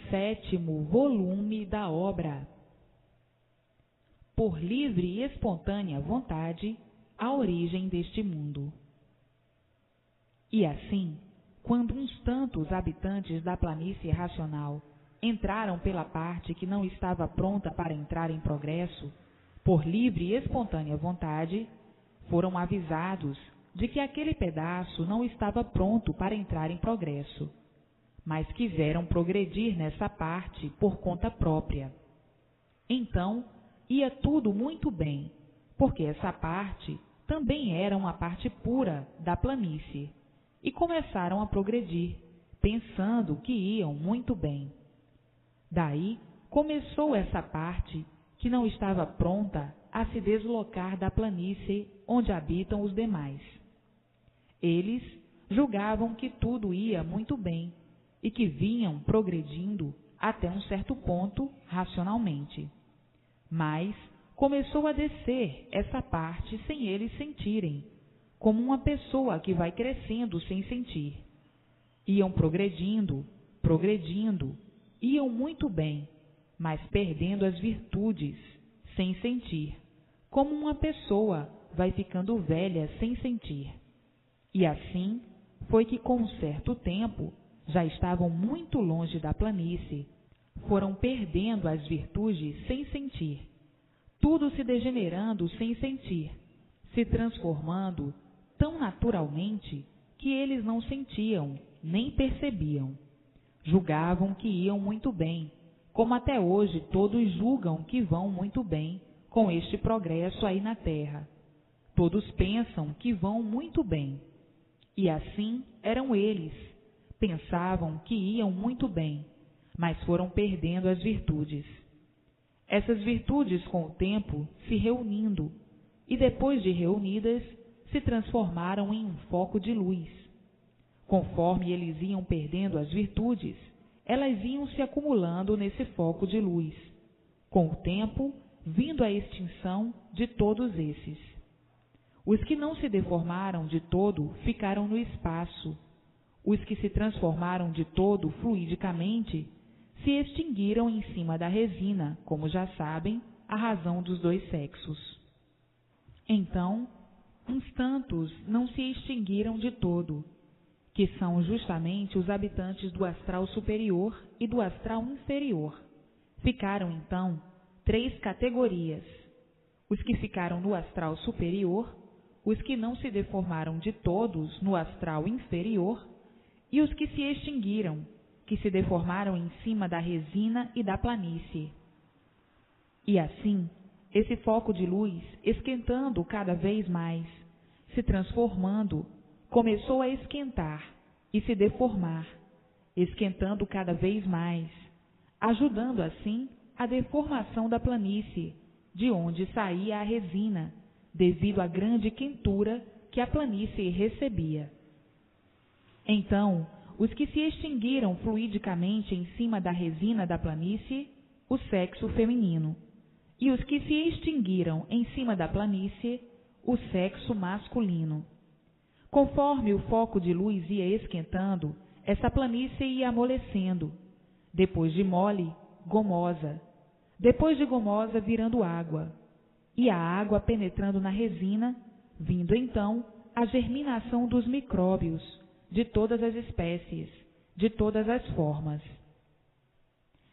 7º volume da obra. Por livre e espontânea vontade, a origem deste mundo. E assim, quando uns tantos habitantes da planície racional entraram pela parte que não estava pronta para entrar em progresso, por livre e espontânea vontade, foram avisados de que aquele pedaço não estava pronto para entrar em progresso, mas quiseram progredir nessa parte por conta própria. Então, ia tudo muito bem, porque essa parte também era uma parte pura da planície, e começaram a progredir, pensando que iam muito bem. Daí começou essa parte que não estava pronta a se deslocar da planície onde habitam os demais. Eles julgavam que tudo ia muito bem e que vinham progredindo até um certo ponto racionalmente. Mas começou a descer essa parte sem eles sentirem, como uma pessoa que vai crescendo sem sentir. Iam progredindo, iam muito bem, mas perdendo as virtudes sem sentir, como uma pessoa vai ficando velha sem sentir. E assim foi que, com um certo tempo, já estavam muito longe da planície, foram perdendo as virtudes sem sentir, tudo se degenerando sem sentir, se transformando tão naturalmente que eles não sentiam nem percebiam. Julgavam que iam muito bem, como até hoje todos julgam que vão muito bem com este progresso aí na Terra. Todos pensam que vão muito bem. E assim eram eles. Pensavam que iam muito bem, mas foram perdendo as virtudes. Essas virtudes, com o tempo, se reunindo, e depois de reunidas, se transformaram em um foco de luz. Conforme eles iam perdendo as virtudes, elas iam se acumulando nesse foco de luz, com o tempo vindo a extinção de todos esses. Os que não se deformaram de todo ficaram no espaço. Os que se transformaram de todo fluidicamente se extinguiram em cima da resina, como já sabem, a razão dos dois sexos. Então, uns tantos não se extinguiram de todo, que são justamente os habitantes do astral superior e do astral inferior. Ficaram, então, 3 categorias: os que ficaram no astral superior, os que não se deformaram de todos no astral inferior e os que se extinguiram, que se deformaram em cima da resina e da planície. E assim, esse foco de luz, esquentando cada vez mais, se transformando, começou a esquentar e se deformar, esquentando cada vez mais, ajudando assim a deformação da planície, de onde saía a resina, devido à grande quentura que a planície recebia. Então, os que se extinguiram fluidicamente em cima da resina da planície, o sexo feminino, e os que se extinguiram em cima da planície, o sexo masculino. Conforme o foco de luz ia esquentando, essa planície ia amolecendo, depois de mole, gomosa, depois de gomosa virando água, e a água penetrando na resina, vindo então a germinação dos micróbios, de todas as espécies, de todas as formas.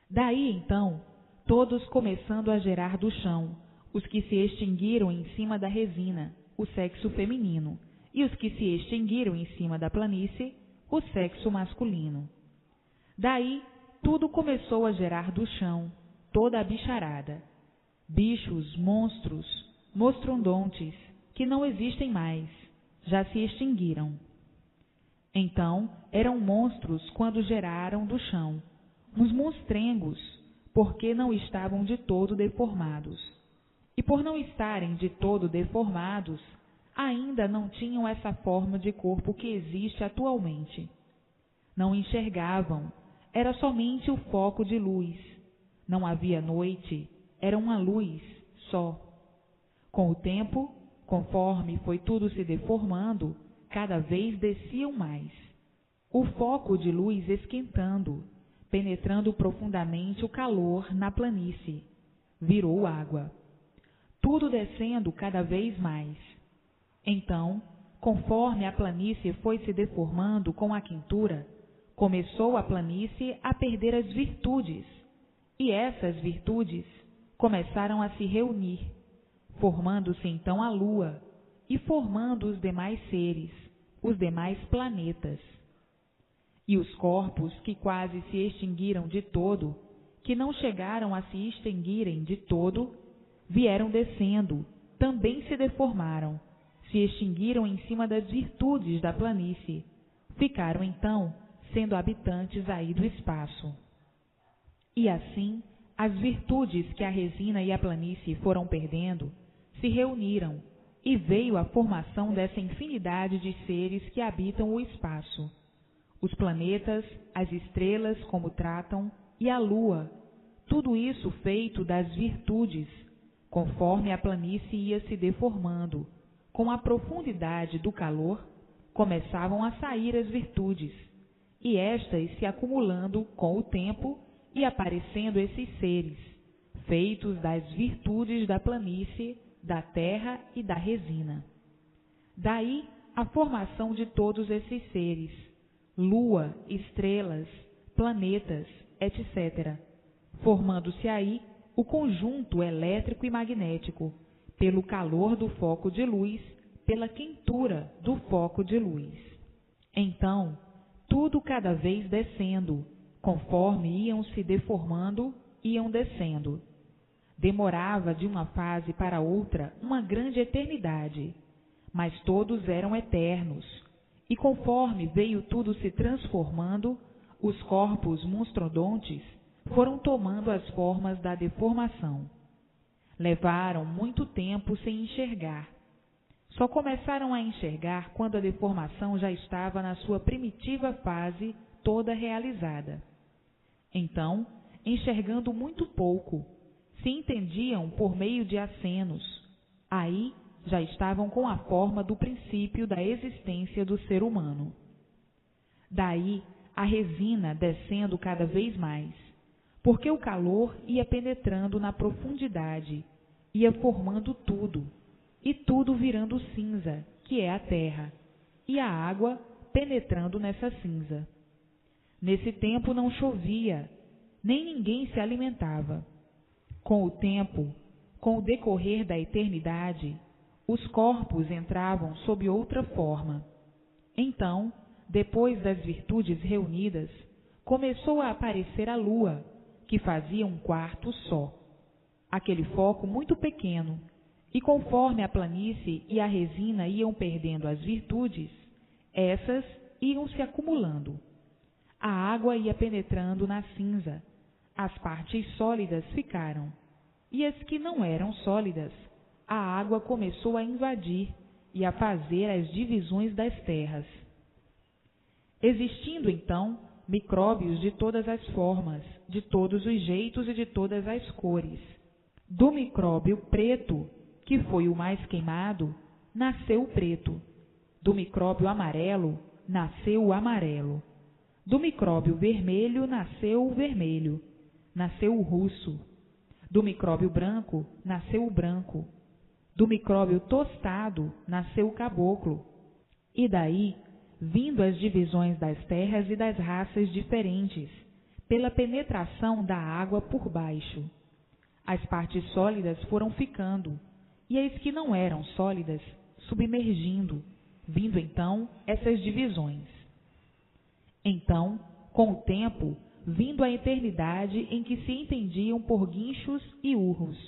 Daí então, todos começando a gerar do chão, os que se extinguiram em cima da resina, o sexo feminino, e os que se extinguiram em cima da planície, o sexo masculino. Daí, tudo começou a gerar do chão, toda a bicharada. Bichos, monstros, mostrodontes, que não existem mais, já se extinguiram. Então, eram monstros quando geraram do chão, uns monstrengos, porque não estavam de todo deformados. E por não estarem de todo deformados, ainda não tinham essa forma de corpo que existe atualmente. Não enxergavam, era somente o foco de luz. Não havia noite, era uma luz só. Com o tempo, conforme foi tudo se deformando, cada vez desciam mais. O foco de luz esquentando, penetrando profundamente o calor na planície. Virou água. Tudo descendo cada vez mais. Então, conforme a planície foi se deformando com a quentura, começou a planície a perder as virtudes, e essas virtudes começaram a se reunir, formando-se então a Lua e formando os demais seres, os demais planetas. E os corpos que quase se extinguiram de todo, que não chegaram a se extinguirem de todo, vieram descendo, também se deformaram, se extinguiram em cima das virtudes da planície, ficaram então sendo habitantes aí do espaço. E assim, as virtudes que a resina e a planície foram perdendo, se reuniram, e veio a formação dessa infinidade de seres que habitam o espaço. Os planetas, as estrelas como tratam, e a Lua, tudo isso feito das virtudes, conforme a planície ia se deformando, com a profundidade do calor, começavam a sair as virtudes, e estas se acumulando com o tempo e aparecendo esses seres, feitos das virtudes da planície, da terra e da resina. Daí a formação de todos esses seres, lua, estrelas, planetas, etc., formando-se aí o conjunto elétrico e magnético, pelo calor do foco de luz, pela quentura do foco de luz. Então, tudo cada vez descendo, conforme iam se deformando, iam descendo. Demorava de uma fase para outra uma grande eternidade, mas todos eram eternos, e conforme veio tudo se transformando, os corpos monstrodontes foram tomando as formas da deformação. Levaram muito tempo sem enxergar. Só começaram a enxergar quando a deformação já estava na sua primitiva fase toda realizada. Então, enxergando muito pouco, se entendiam por meio de acenos. Aí já estavam com a forma do princípio da existência do ser humano. Daí a resina descendo cada vez mais, porque o calor ia penetrando na profundidade, ia formando tudo, e tudo virando cinza, que é a terra, e a água penetrando nessa cinza. Nesse tempo não chovia, nem ninguém se alimentava. Com o tempo, com o decorrer da eternidade, os corpos entravam sob outra forma. Então, depois das virtudes reunidas, começou a aparecer a lua, que fazia um quarto só. Aquele foco muito pequeno, e conforme a planície e a resina iam perdendo as virtudes, essas iam se acumulando. A água ia penetrando na cinza, as partes sólidas ficaram, e as que não eram sólidas, a água começou a invadir e a fazer as divisões das terras. Existindo então micróbios de todas as formas, de todos os jeitos e de todas as cores. Do micróbio preto, que foi o mais queimado, nasceu o preto. Do micróbio amarelo, nasceu o amarelo. Do micróbio vermelho, nasceu o vermelho. Nasceu o russo. Do micróbio branco, nasceu o branco. Do micróbio tostado, nasceu o caboclo. E daí, vindo as divisões das terras e das raças diferentes, pela penetração da água por baixo. As partes sólidas foram ficando, e as que não eram sólidas submergindo, vindo então essas divisões. Então, com o tempo, vindo a eternidade em que se entendiam por guinchos e urros.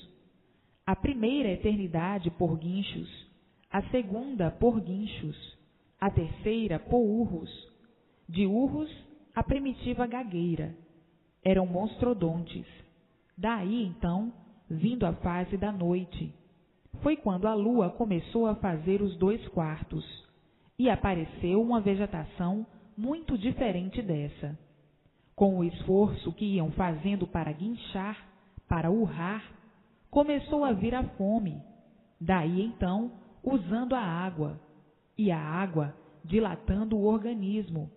A primeira eternidade por guinchos, a segunda por guinchos, a terceira por urros. De urros, a primitiva gagueira. Eram monstrodontes. Daí, então, vindo a fase da noite. Foi quando a lua começou a fazer os 2 quartos, e apareceu uma vegetação muito diferente dessa. Com o esforço que iam fazendo para guinchar, para urrar, começou a vir a fome. Daí, então, usando a água, e a água dilatando o organismo,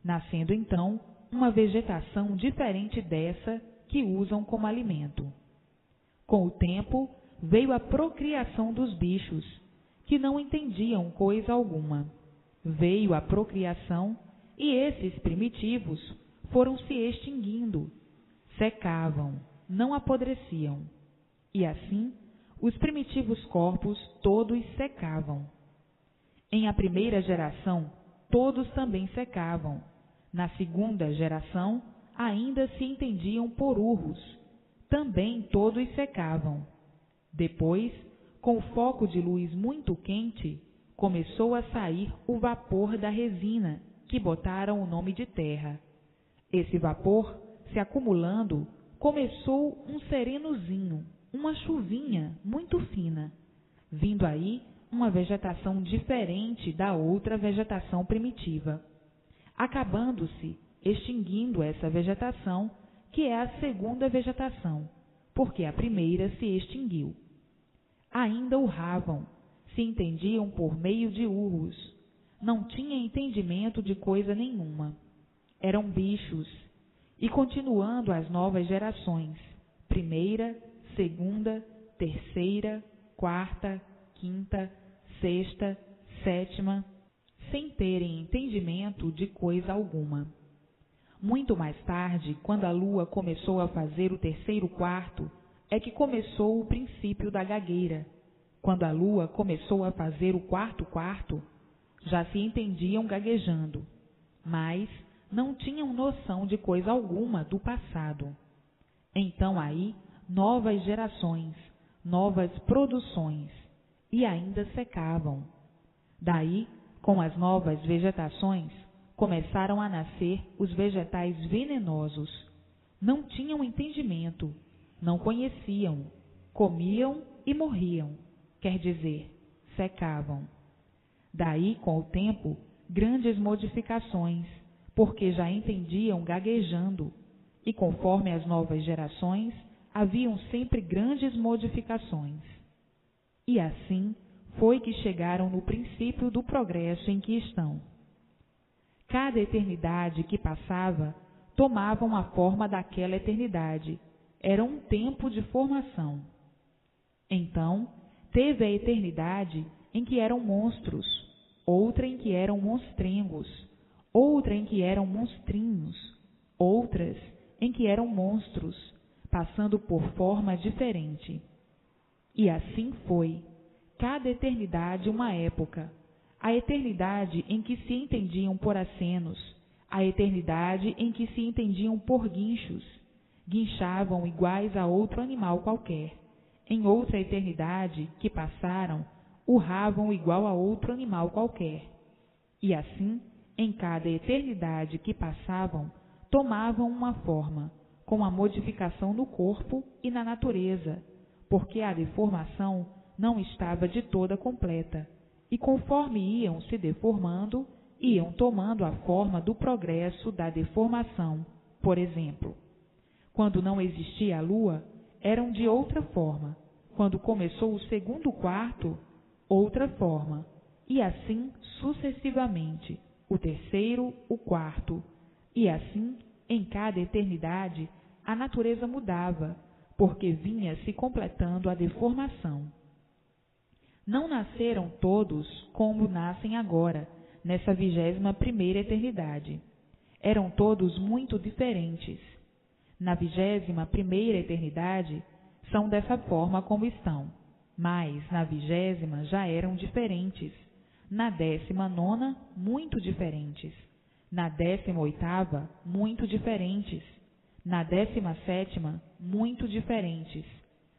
nascendo então uma vegetação diferente dessa que usam como alimento. Com o tempo, veio a procriação dos bichos, que não entendiam coisa alguma. Veio a procriação e esses primitivos foram se extinguindo, secavam, não apodreciam. E assim, os primitivos corpos todos secavam. Em a primeira geração, todos também secavam. Na segunda geração, ainda se entendiam por urros. Também todos secavam. Depois, com o foco de luz muito quente, começou a sair o vapor da resina, que botaram o nome de terra. Esse vapor, se acumulando, começou um serenozinho, uma chuvinha muito fina. Vindo aí uma vegetação diferente da outra vegetação primitiva. Acabando-se, extinguindo essa vegetação, que é a segunda vegetação, porque a primeira se extinguiu. Ainda urravam, se entendiam por meio de urros, não tinha entendimento de coisa nenhuma. Eram bichos, e continuando as novas gerações, primeira, segunda, terceira, quarta, quinta, sexta, sétima, sem terem entendimento de coisa alguma. Muito mais tarde, quando a lua começou a fazer o terceiro quarto, é que começou o princípio da gagueira. Quando a lua começou a fazer o quarto quarto, já se entendiam gaguejando, mas não tinham noção de coisa alguma do passado. Então aí, novas gerações, novas produções, e ainda secavam. Daí, com as novas vegetações, começaram a nascer os vegetais venenosos. Não tinham entendimento, não conheciam, comiam e morriam, quer dizer, secavam. Daí, com o tempo, grandes modificações, porque já entendiam gaguejando, e conforme as novas gerações, haviam sempre grandes modificações. E assim foi que chegaram no princípio do progresso em que estão. Cada eternidade que passava tomava uma forma daquela eternidade, era um tempo de formação. Então, teve a eternidade em que eram monstros, outra em que eram monstrengos, outra em que eram monstrinhos, outras em que eram monstros, passando por forma diferente. E assim foi, cada eternidade uma época, a eternidade em que se entendiam por acenos, a eternidade em que se entendiam por guinchos, guinchavam iguais a outro animal qualquer. Em outra eternidade que passaram, urravam igual a outro animal qualquer. E assim, em cada eternidade que passavam, tomavam uma forma, com a modificação no corpo e na natureza, porque a deformação não estava de toda completa, e conforme iam se deformando, iam tomando a forma do progresso da deformação. Por exemplo, quando não existia a lua, eram de outra forma. Quando começou o segundo quarto, outra forma. E assim sucessivamente, o terceiro, o quarto. E assim, em cada eternidade, a natureza mudava, porque vinha se completando a deformação. Não nasceram todos como nascem agora, nessa 21ª eternidade. Eram todos muito diferentes. Na 21ª eternidade, são dessa forma como estão, mas na 20ª já eram diferentes. Na 19ª, muito diferentes. Na 18ª, muito diferentes. Na 17ª, muito diferentes.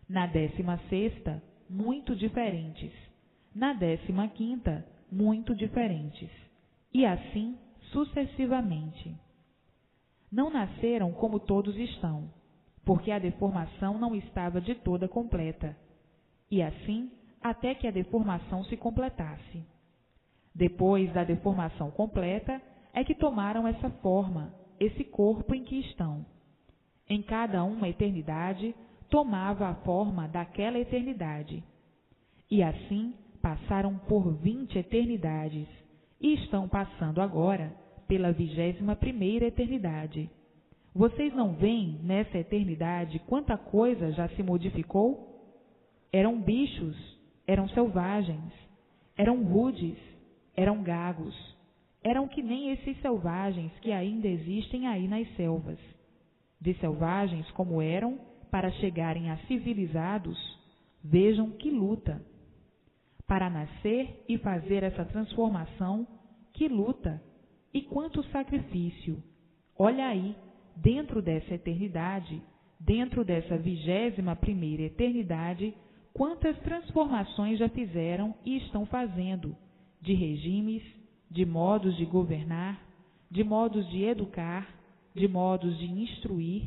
Na 16ª, muito diferentes. Na 15ª, muito diferentes. E assim sucessivamente. Não nasceram como todos estão, porque a deformação não estava de toda completa. E assim, até que a deformação se completasse. Depois da deformação completa, é que tomaram essa forma, esse corpo em que estão. Em cada uma eternidade, tomava a forma daquela eternidade. E assim passaram por 20 eternidades, e estão passando agora pela 21ª eternidade. Vocês não veem nessa eternidade quanta coisa já se modificou? Eram bichos, eram selvagens, eram rudes, eram gagos, eram que nem esses selvagens que ainda existem aí nas selvas. De selvagens como eram, para chegarem a civilizados, vejam que luta. Para nascer e fazer essa transformação, que luta e quanto sacrifício. Olha aí, dentro dessa eternidade, dentro dessa 21ª eternidade, quantas transformações já fizeram e estão fazendo, de regimes, de modos de governar, de modos de educar, de modos de instruir,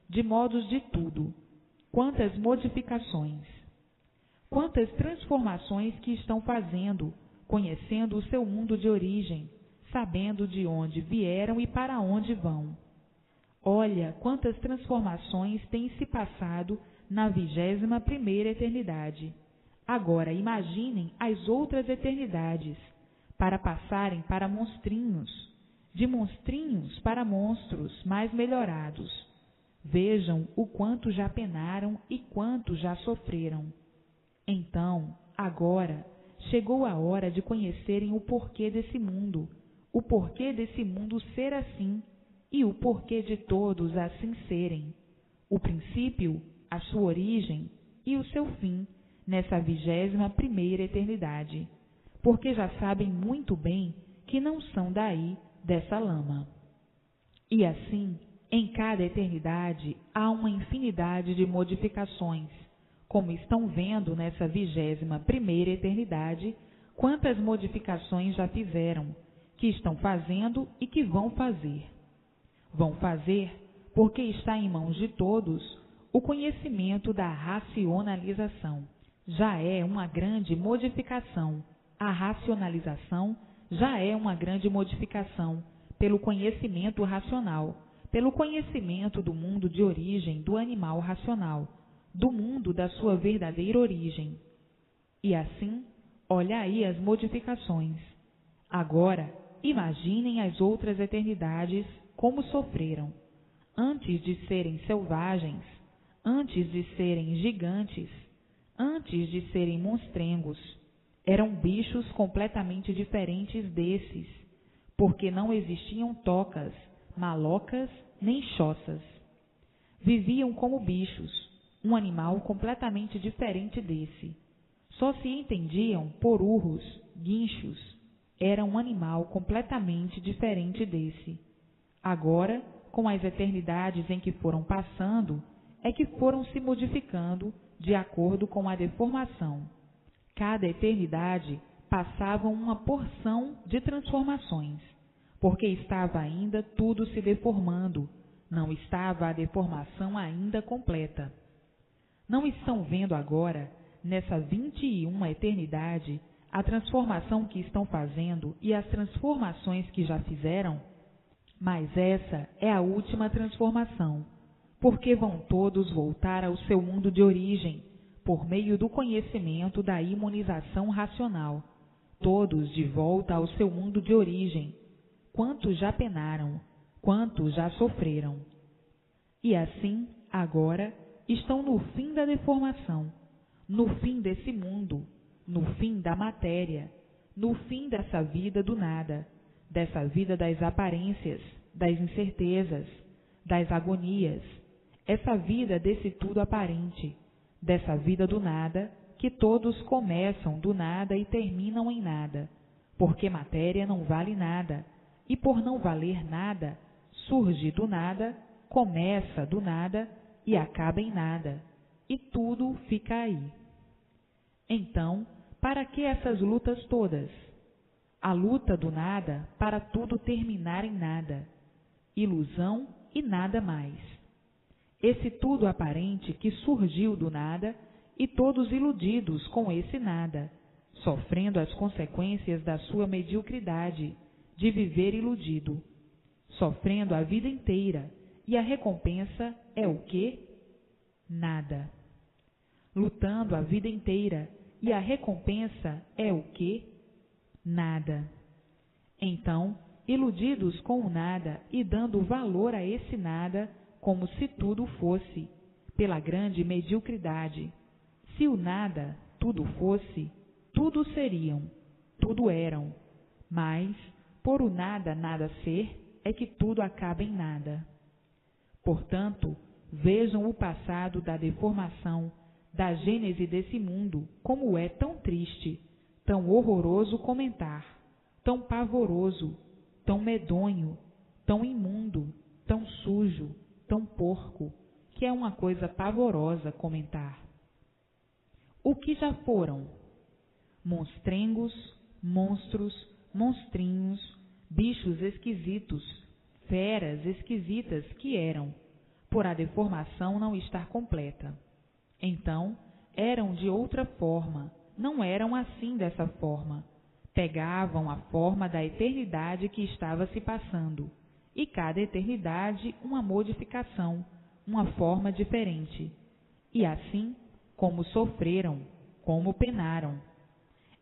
de modos de tudo. Quantas modificações, quantas transformações que estão fazendo, conhecendo o seu mundo de origem, sabendo de onde vieram e para onde vão. Olha quantas transformações têm se passado na 21ª eternidade. Agora imaginem as outras eternidades, para passarem para monstrinhos, de monstrinhos para monstros mais melhorados. Vejam o quanto já penaram e quanto já sofreram. Então, agora, chegou a hora de conhecerem o porquê desse mundo, o porquê desse mundo ser assim e o porquê de todos assim serem. O princípio, a sua origem e o seu fim nessa 21ª eternidade, porque já sabem muito bem que não são daí, dessa lama. E assim, em cada eternidade, há uma infinidade de modificações, como estão vendo nessa 21ª eternidade, quantas modificações já fizeram, que estão fazendo e que vão fazer. Vão fazer porque está em mãos de todos o conhecimento da racionalização. Já é uma grande modificação. A racionalização já é uma grande modificação pelo conhecimento racional, pelo conhecimento do mundo de origem do animal racional, do mundo da sua verdadeira origem. E assim, olha aí as modificações. Agora, imaginem as outras eternidades como sofreram. Antes de serem selvagens, antes de serem gigantes, antes de serem monstrengos, eram bichos completamente diferentes desses, porque não existiam tocas, malocas nem choças. Viviam como bichos, um animal completamente diferente desse. Só se entendiam por urros, guinchos. Era um animal completamente diferente desse. Agora, com as eternidades em que foram passando, é que foram se modificando de acordo com a deformação. Cada eternidade passava uma porção de transformações, porque estava ainda tudo se deformando, não estava a deformação ainda completa. Não estão vendo agora, nessa 21ª eternidade, a transformação que estão fazendo e as transformações que já fizeram? Mas essa é a última transformação, porque vão todos voltar ao seu mundo de origem, por meio do conhecimento da imunização racional, todos de volta ao seu mundo de origem. Quantos já penaram, quantos já sofreram. E assim, agora, estão no fim da deformação, no fim desse mundo, no fim da matéria, no fim dessa vida do nada, dessa vida das aparências, das incertezas, das agonias, essa vida desse tudo aparente, dessa vida do nada, que todos começam do nada e terminam em nada, porque matéria não vale nada, e por não valer nada, surge do nada, começa do nada e acaba em nada, e tudo fica aí. Então, para que essas lutas todas? A luta do nada para tudo terminar em nada, ilusão e nada mais. Esse tudo aparente que surgiu do nada e todos iludidos com esse nada, sofrendo as consequências da sua mediocridade, de viver iludido, sofrendo a vida inteira, e a recompensa é o quê? Nada. Lutando a vida inteira, e a recompensa é o quê? Nada. Então, iludidos com o nada e dando valor a esse nada como se tudo fosse, pela grande mediocridade. Se o nada tudo fosse, tudo seriam, tudo eram, mas, por o nada nada ser, é que tudo acaba em nada. Portanto, vejam o passado da deformação, da gênese desse mundo, como é tão triste, tão horroroso comentar, tão pavoroso, tão medonho, tão imundo, tão sujo, tão porco, que é uma coisa pavorosa comentar. O que já foram? Monstrengos, monstros, monstrinhos, bichos esquisitos, feras esquisitas que eram, por a deformação não estar completa. Então, eram de outra forma, não eram assim dessa forma. Pegavam a forma da eternidade que estava se passando, e cada eternidade uma modificação, uma forma diferente. E assim, como sofreram, como penaram.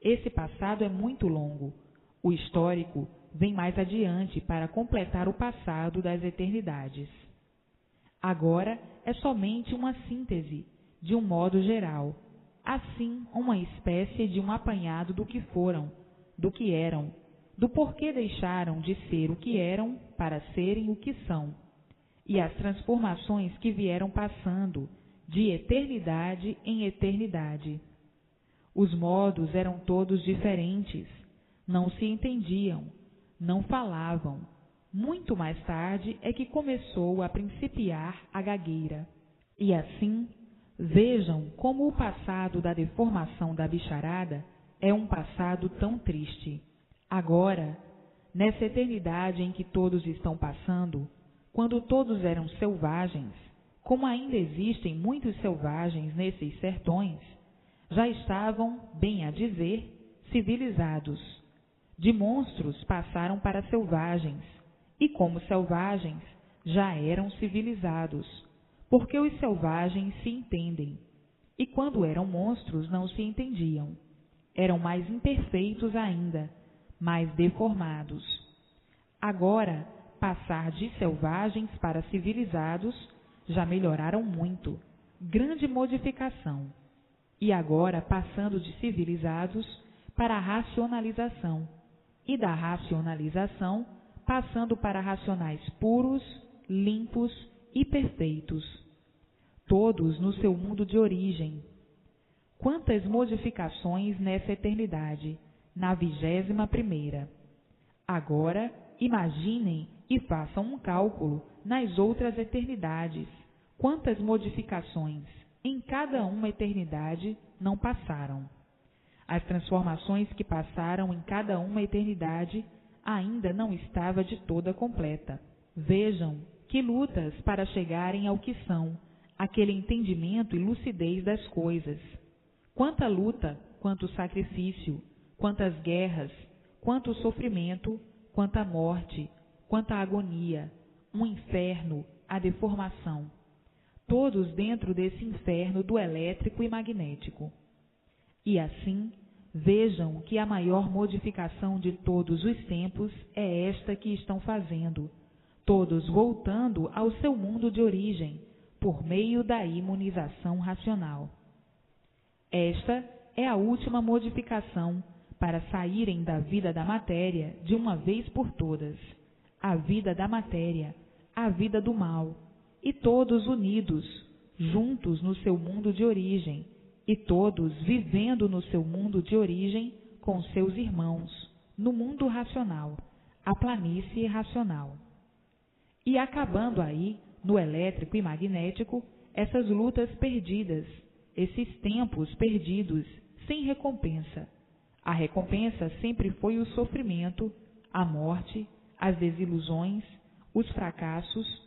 Esse passado é muito longo. O histórico vem mais adiante para completar o passado das eternidades. Agora é somente uma síntese, de um modo geral, assim uma espécie de um apanhado do que foram, do que eram, do porquê deixaram de ser o que eram para serem o que são, e as transformações que vieram passando de eternidade em eternidade. Os modos eram todos diferentes, não se entendiam, não falavam. Muito mais tarde é que começou a principiar a gagueira. E assim, vejam como o passado da deformação da bicharada é um passado tão triste. Agora, nessa eternidade em que todos estão passando, quando todos eram selvagens, como ainda existem muitos selvagens nesses sertões, já estavam, bem a dizer, civilizados. De monstros passaram para selvagens, e como selvagens já eram civilizados, porque os selvagens se entendem, e quando eram monstros não se entendiam. Eram mais imperfeitos ainda, mais deformados. Agora, passar de selvagens para civilizados já melhoraram muito, grande modificação. E agora passando de civilizados para a racionalização, e da racionalização passando para racionais puros, limpos e perfeitos, todos no seu mundo de origem. Quantas modificações nessa eternidade, na 21ª. Agora, imaginem e façam um cálculo nas outras eternidades. Quantas modificações em cada uma eternidade não passaram? As transformações que passaram em cada uma eternidade ainda não estava de toda completa. Vejam que lutas para chegarem ao que são, aquele entendimento e lucidez das coisas. Quanta luta, quanto sacrifício, quantas guerras, quanto sofrimento, quanta morte, quanta agonia, um inferno, a deformação. Todos dentro desse inferno do elétrico e magnético. E assim, vejam que a maior modificação de todos os tempos é esta que estão fazendo, todos voltando ao seu mundo de origem, por meio da imunização racional. Esta é a última modificação para saírem da vida da matéria de uma vez por todas, a vida da matéria, a vida do mal, e todos unidos, juntos no seu mundo de origem, e todos vivendo no seu mundo de origem com seus irmãos, no mundo racional, a planície racional. E acabando aí, no elétrico e magnético, essas lutas perdidas, esses tempos perdidos, sem recompensa. A recompensa sempre foi o sofrimento, a morte, as desilusões, os fracassos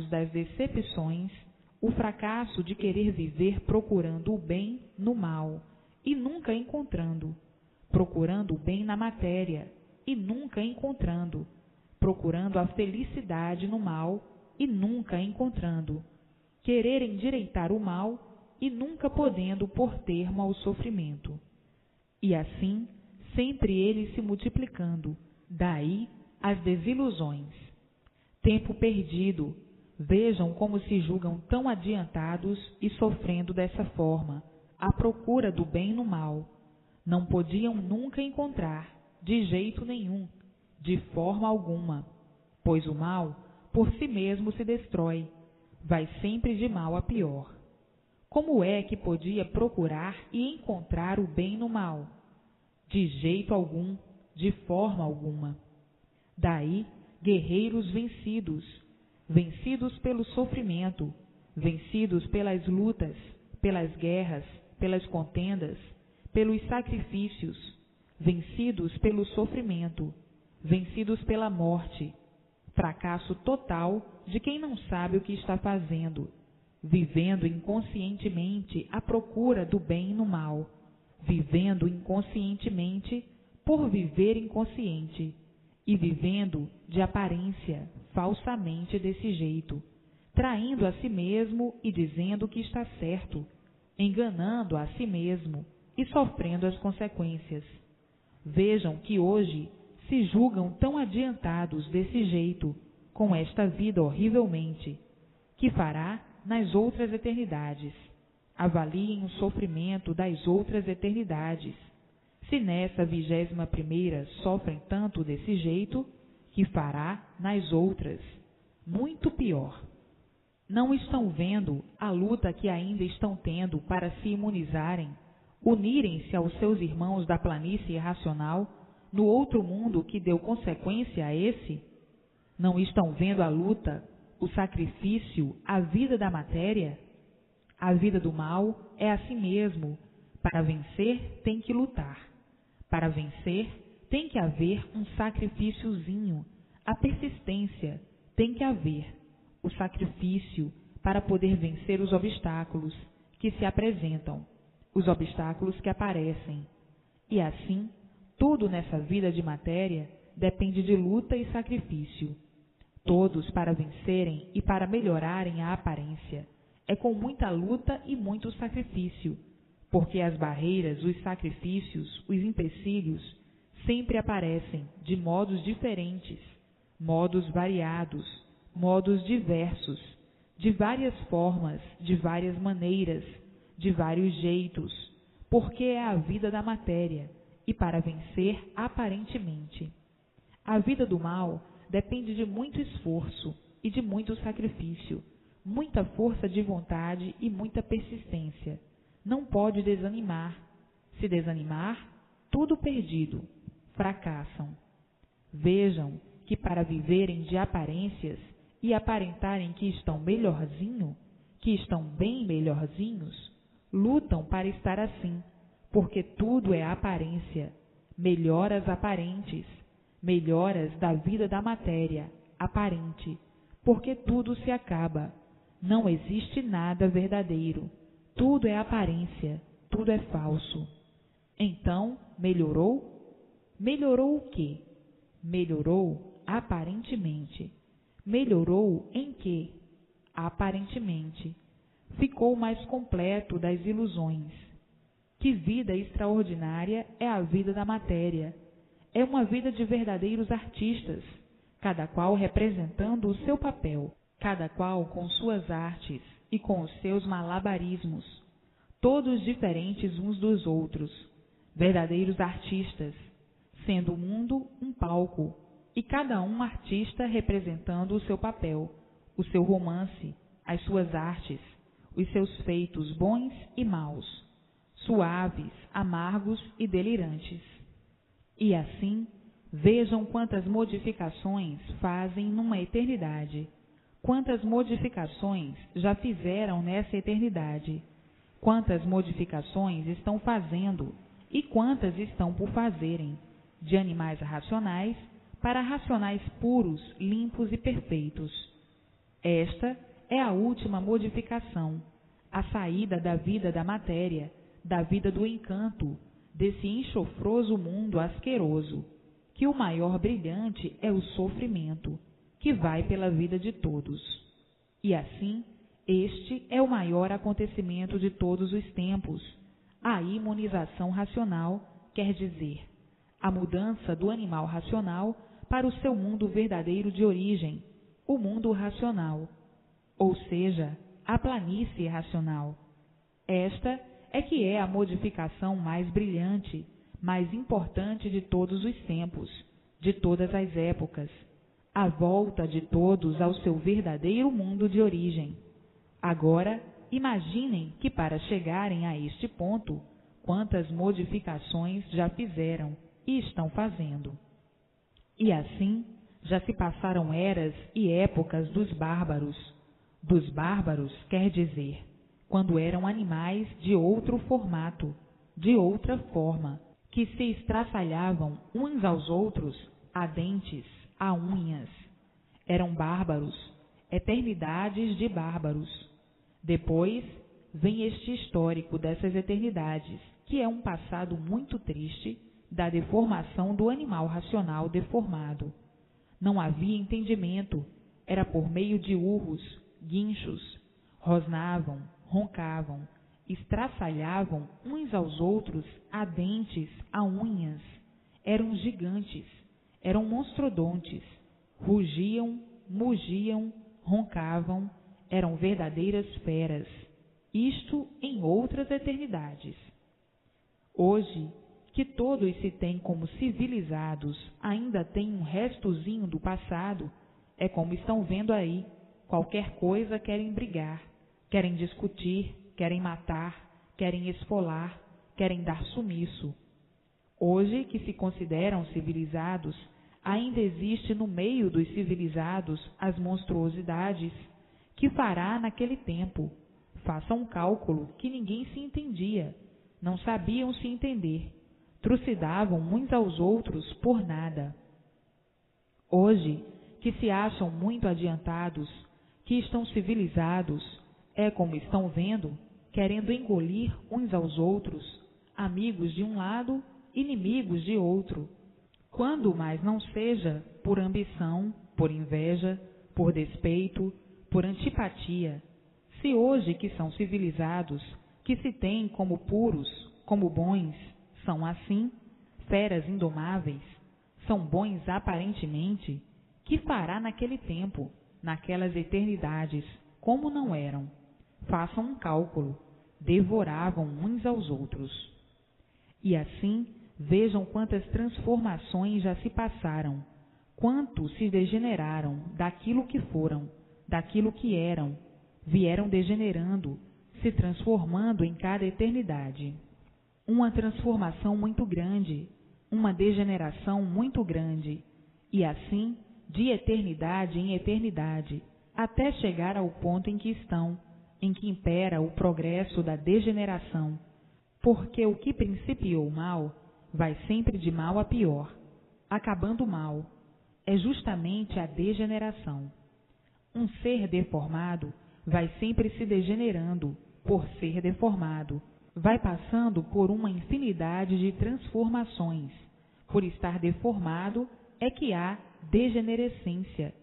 das decepções, o fracasso de querer viver procurando o bem no mal e nunca encontrando, procurando o bem na matéria e nunca encontrando, procurando a felicidade no mal e nunca encontrando, querer endireitar o mal e nunca podendo pôr termo ao sofrimento. E assim, sempre ele se multiplicando, Daí as desilusões. Tempo perdido. Vejam como se julgam tão adiantados e sofrendo dessa forma, à procura do bem no mal. Não podiam nunca encontrar, de jeito nenhum, de forma alguma, pois o mal por si mesmo se destrói, vai sempre de mal a pior. Como é que podia procurar e encontrar o bem no mal? De jeito algum, de forma alguma. Daí, guerreiros vencidos, vencidos pelo sofrimento, vencidos pelas lutas, pelas guerras, pelas contendas, pelos sacrifícios, vencidos pelo sofrimento, vencidos pela morte, fracasso total de quem não sabe o que está fazendo, vivendo inconscientemente à procura do bem no mal, vivendo inconscientemente por viver inconsciente, e vivendo de aparência, falsamente desse jeito, traindo a si mesmo e dizendo que está certo, enganando a si mesmo e sofrendo as consequências. Vejam que hoje se julgam tão adiantados desse jeito, com esta vida horrivelmente, que fará nas outras eternidades. Avaliem o sofrimento das outras eternidades. Se nessa 21ª sofrem tanto desse jeito, que fará nas outras, muito pior. Não estão vendo a luta que ainda estão tendo para se imunizarem, unirem-se aos seus irmãos da planície irracional, no outro mundo que deu consequência a esse? Não estão vendo a luta, o sacrifício, a vida da matéria? A vida do mal é assim mesmo. Para vencer, tem que lutar. Para vencer, tem que haver um sacrifíciozinho. A persistência tem que haver. O sacrifício para poder vencer os obstáculos que se apresentam, os obstáculos que aparecem. E assim, tudo nessa vida de matéria depende de luta e sacrifício. Todos para vencerem e para melhorarem a aparência. É com muita luta e muito sacrifício, porque as barreiras, os sacrifícios, os empecilhos sempre aparecem de modos diferentes, modos variados, modos diversos, de várias formas, de várias maneiras, de vários jeitos, porque é a vida da matéria e para vencer aparentemente. A vida do mal depende de muito esforço e de muito sacrifício, muita força de vontade e muita persistência. Não pode desanimar. Se desanimar, tudo perdido, fracassam. Vejam que para viverem de aparências e aparentarem que estão melhorzinho, que estão bem melhorzinhos, lutam para estar assim, porque tudo é aparência, melhoras aparentes, melhoras da vida da matéria, aparente, porque tudo se acaba, não existe nada verdadeiro, tudo é aparência, tudo é falso. Então, melhorou? Melhorou o quê? Melhorou aparentemente. Melhorou em quê? Aparentemente. Ficou mais completo das ilusões. Que vida extraordinária é a vida da matéria! É uma vida de verdadeiros artistas, cada qual representando o seu papel, cada qual com suas artes e com os seus malabarismos, todos diferentes uns dos outros, verdadeiros artistas, sendo o mundo um palco, e cada um artista representando o seu papel, o seu romance, as suas artes, os seus feitos bons e maus, suaves, amargos e delirantes. E assim, vejam quantas modificações fazem numa eternidade, quantas modificações já fizeram nessa eternidade, quantas modificações estão fazendo e quantas estão por fazerem, de animais racionais para racionais puros, limpos e perfeitos. Esta é a última modificação, a saída da vida da matéria, da vida do encanto, desse enxofroso mundo asqueroso, que o maior brilhante é o sofrimento, que vai pela vida de todos. E assim, este é o maior acontecimento de todos os tempos, a imunização racional, quer dizer, a mudança do animal racional para o seu mundo verdadeiro de origem, o mundo racional, ou seja, a planície racional. Esta é que é a modificação mais brilhante, mais importante de todos os tempos, de todas as épocas, a volta de todos ao seu verdadeiro mundo de origem. Agora, imaginem que para chegarem a este ponto, quantas modificações já fizeram e estão fazendo. E assim, já se passaram eras e épocas dos bárbaros. Dos bárbaros quer dizer, quando eram animais de outro formato, de outra forma, que se estraçalhavam uns aos outros a dentes, a unhas. Eram bárbaros, eternidades de bárbaros. Depois vem este histórico dessas eternidades, que é um passado muito triste da deformação do animal racional deformado. Não havia entendimento, era por meio de urros, guinchos, rosnavam, roncavam, estraçalhavam uns aos outros a dentes, a unhas. Eram gigantes, eram monstrodontes, rugiam, mugiam, roncavam, eram verdadeiras feras, isto em outras eternidades. Hoje, que todos se têm como civilizados, ainda tem um restozinho do passado, é como estão vendo aí, qualquer coisa querem brigar, querem discutir, querem matar, querem esfolar, querem dar sumiço. Hoje, que se consideram civilizados, ainda existe no meio dos civilizados as monstruosidades. Que fará naquele tempo? Faça um cálculo que ninguém se entendia, não sabiam se entender, trucidavam uns aos outros por nada. Hoje, que se acham muito adiantados, que estão civilizados, é como estão vendo, querendo engolir uns aos outros, amigos de um lado, inimigos de outro, quando mais não seja por ambição, por inveja, por despeito, por antipatia. Se hoje que são civilizados, que se têm como puros, como bons, são assim, feras indomáveis, são bons aparentemente, que fará naquele tempo, naquelas eternidades, como não eram? Façam um cálculo, devoravam uns aos outros. E assim, vejam quantas transformações já se passaram, quanto se degeneraram daquilo que foram, daquilo que eram, vieram degenerando, se transformando em cada eternidade. Uma transformação muito grande, uma degeneração muito grande, e assim, de eternidade em eternidade, até chegar ao ponto em que estão, em que impera o progresso da degeneração, porque o que principiou mal vai sempre de mal a pior, acabando mal. É justamente a degeneração. Um ser deformado vai sempre se degenerando por ser deformado, vai passando por uma infinidade de transformações. Por estar deformado é que há degenerescência,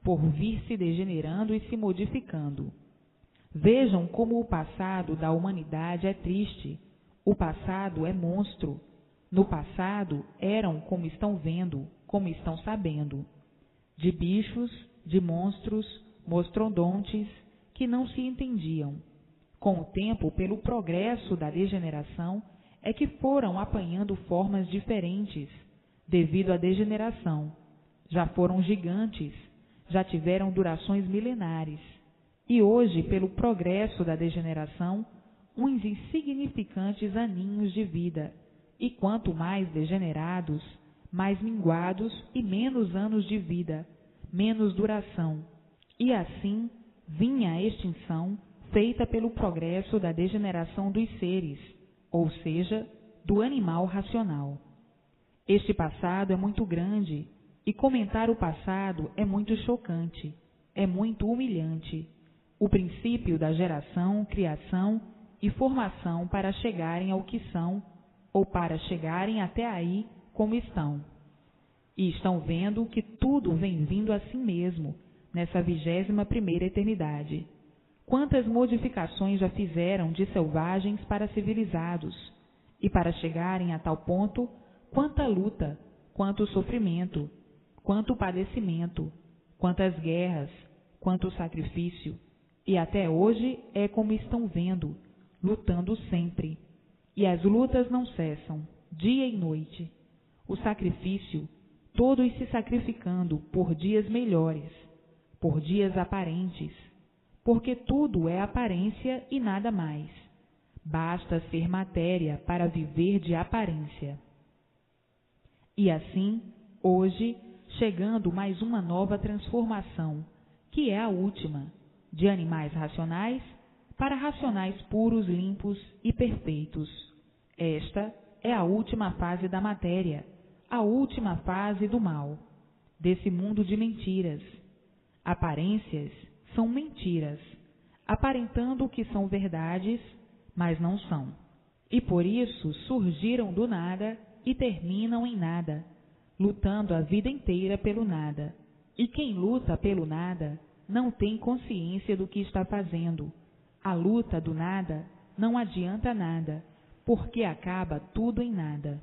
por vir se degenerando e se modificando. Vejam como o passado da humanidade é triste, o passado é monstro. No passado eram como estão vendo, como estão sabendo, de bichos, de monstros, mostrodontes, que não se entendiam. Com o tempo, pelo progresso da degeneração, é que foram apanhando formas diferentes, devido à degeneração. Já foram gigantes, já tiveram durações milenares, e hoje, pelo progresso da degeneração, uns insignificantes aninhos de vida, e quanto mais degenerados, mais minguados e menos anos de vida, menos duração. E assim vinha a extinção feita pelo progresso da degeneração dos seres, ou seja, do animal racional. Este passado é muito grande, e comentar o passado é muito chocante, é muito humilhante. O princípio da geração, criação e formação para chegarem ao que são, ou para chegarem até aí como estão. E estão vendo que tudo vem vindo assim mesmo, nessa 21ª eternidade. Quantas modificações já fizeram de selvagens para civilizados, e para chegarem a tal ponto, quanta luta, quanto sofrimento, quanto padecimento, quantas guerras, quanto sacrifício, e até hoje é como estão vendo, lutando sempre. E as lutas não cessam, dia e noite. O sacrifício, todos se sacrificando por dias melhores, por dias aparentes, porque tudo é aparência e nada mais. Basta ser matéria para viver de aparência. E assim, hoje, chegando mais uma nova transformação, que é a última, de animais racionais para racionais puros, limpos e perfeitos. Esta é a última fase da matéria, a última fase do mal, desse mundo de mentiras. Aparências são mentiras, aparentando que são verdades, mas não são. E por isso surgiram do nada e terminam em nada, lutando a vida inteira pelo nada. E quem luta pelo nada não tem consciência do que está fazendo. A luta do nada não adianta nada, porque acaba tudo em nada.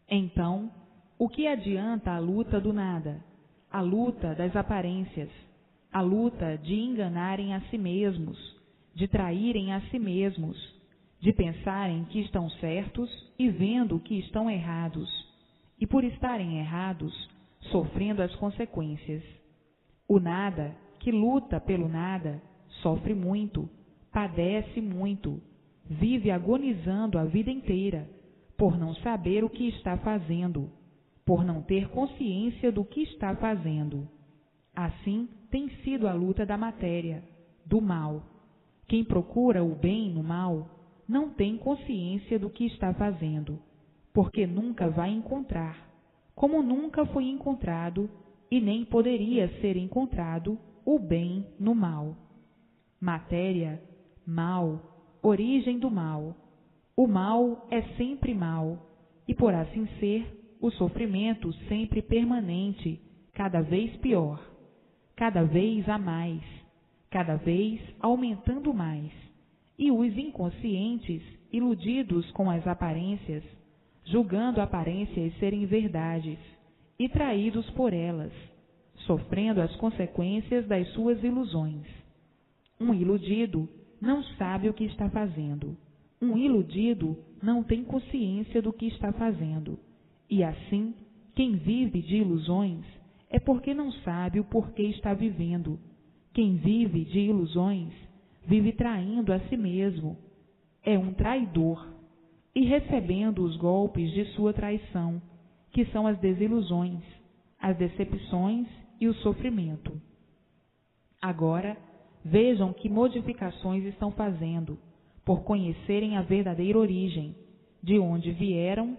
Então, o que adianta a luta do nada? A luta das aparências, a luta de enganarem a si mesmos, de traírem a si mesmos, de pensarem que estão certos e vendo que estão errados, e por estarem errados, sofrendo as consequências. O nada, que luta pelo nada, sofre muito, padece muito, vive agonizando a vida inteira, por não saber o que está fazendo, por não ter consciência do que está fazendo. Assim tem sido a luta da matéria, do mal. Quem procura o bem no mal não tem consciência do que está fazendo, porque nunca vai encontrar, como nunca foi encontrado e nem poderia ser encontrado o bem no mal. Matéria, mal, origem do mal. O mal é sempre mal, e por assim ser, o sofrimento sempre permanente, cada vez pior, cada vez a mais, cada vez aumentando mais. E os inconscientes, iludidos com as aparências, julgando aparências serem verdades, e traídos por elas, sofrendo as consequências das suas ilusões. Um iludido não sabe o que está fazendo. Um iludido não tem consciência do que está fazendo. E assim, quem vive de ilusões é porque não sabe o porquê está vivendo. Quem vive de ilusões vive traindo a si mesmo. É um traidor e recebendo os golpes de sua traição, que são as desilusões, as decepções e o sofrimento. Agora, vejam que modificações estão fazendo, por conhecerem a verdadeira origem, de onde vieram,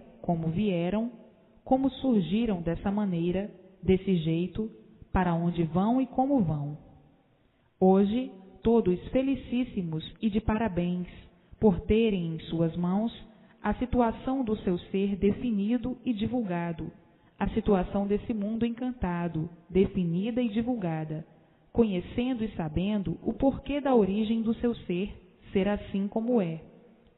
como surgiram dessa maneira, desse jeito, para onde vão e como vão. Hoje, todos felicíssimos e de parabéns, por terem em suas mãos a situação do seu ser definido e divulgado, a situação desse mundo encantado, definida e divulgada, conhecendo e sabendo o porquê da origem do seu ser assim como é,